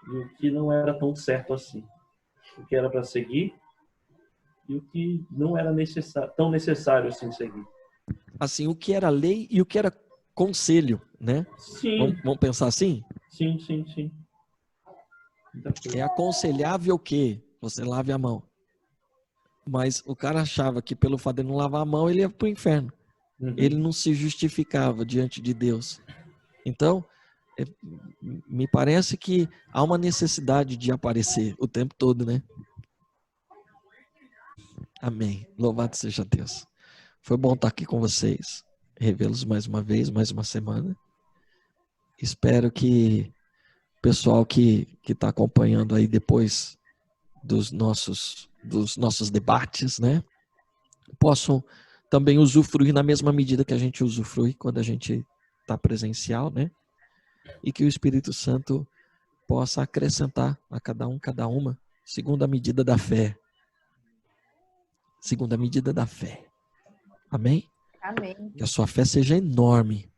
e o que não era tão certo assim. O que era para seguir e o que não era tão necessário assim seguir. Assim, o que era lei e o que era conselho, né? Sim. Vamos pensar assim? Sim. É aconselhável que você lave a mão. Mas o cara achava que pelo fato de não lavar a mão, ele ia para o inferno. Uhum. Ele não se justificava diante de Deus. Então, me parece que há uma necessidade de aparecer o tempo todo, né? Amém. Louvado seja Deus. Foi bom estar aqui com vocês. Revê-los mais uma vez, mais uma semana. Espero que o pessoal que está acompanhando aí depois dos nossos debates, né, possam também usufruir na mesma medida que a gente usufrui quando a gente está presencial, né? E que o Espírito Santo possa acrescentar a cada um, cada uma, segundo a medida da fé. Segundo a medida da fé. Amém? Amém. Que a sua fé seja enorme.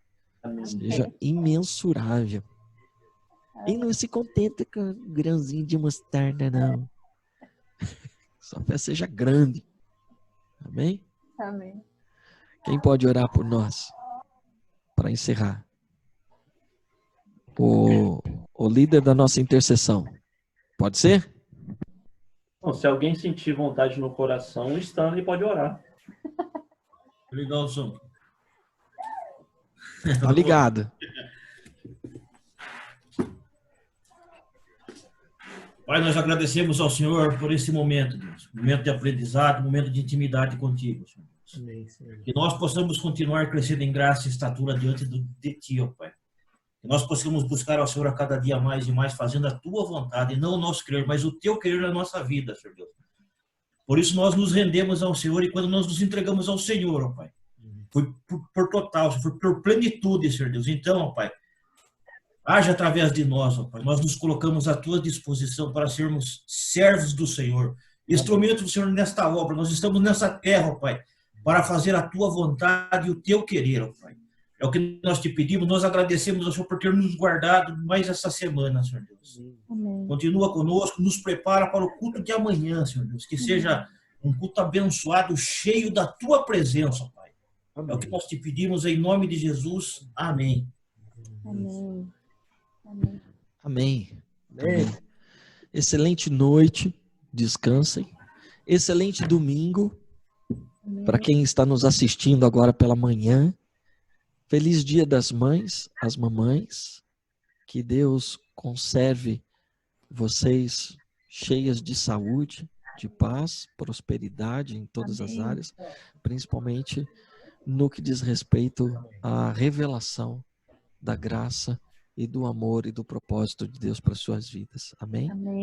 Amém. Seja imensurável. E não se contenta com um grãozinho de mostarda, não. Sua fé seja grande. Amém? Amém. Quem pode orar por nós? Para encerrar. O líder da nossa intercessão. Pode ser? Bom, se alguém sentir vontade no coração, o Stanley pode orar. Legal, som. Tá ligado. Pai, nós agradecemos ao Senhor por esse momento, Deus. Momento de aprendizado, momento de intimidade contigo, Senhor. Amém, Senhor. Que nós possamos continuar crescendo em graça e estatura diante de Ti, ó Pai. Que nós possamos buscar ao Senhor a cada dia mais e mais, fazendo a Tua vontade, e não o nosso querer, mas o Teu querer na nossa vida, Senhor Deus. Por isso nós nos rendemos ao Senhor, e quando nós nos entregamos ao Senhor, ó Pai, foi por total, foi por plenitude, Senhor Deus. Então, ó Pai, haja através de nós, ó Pai. Nós nos colocamos à Tua disposição para sermos servos do Senhor, instrumentos do Senhor nesta obra. Nós estamos nessa terra, ó Pai, para fazer a Tua vontade e o Teu querer, ó Pai. É o que nós te pedimos, nós agradecemos ao Senhor por ter nos guardado mais essa semana, Senhor Deus. Amém. Continua conosco, nos prepara para o culto de amanhã, Senhor Deus. Que seja um culto abençoado, cheio da Tua presença, Pai. É o que nós te pedimos em nome de Jesus. Amém. Amém. Amém. Amém. Amém. Excelente noite. Descansem. Excelente domingo. Para quem está nos assistindo agora pela manhã. Feliz Dia das Mães, as mamães. Que Deus conserve vocês cheias de saúde, de paz, prosperidade em todas as áreas, principalmente no que diz respeito à revelação da graça e do amor e do propósito de Deus para suas vidas. Amém? Amém.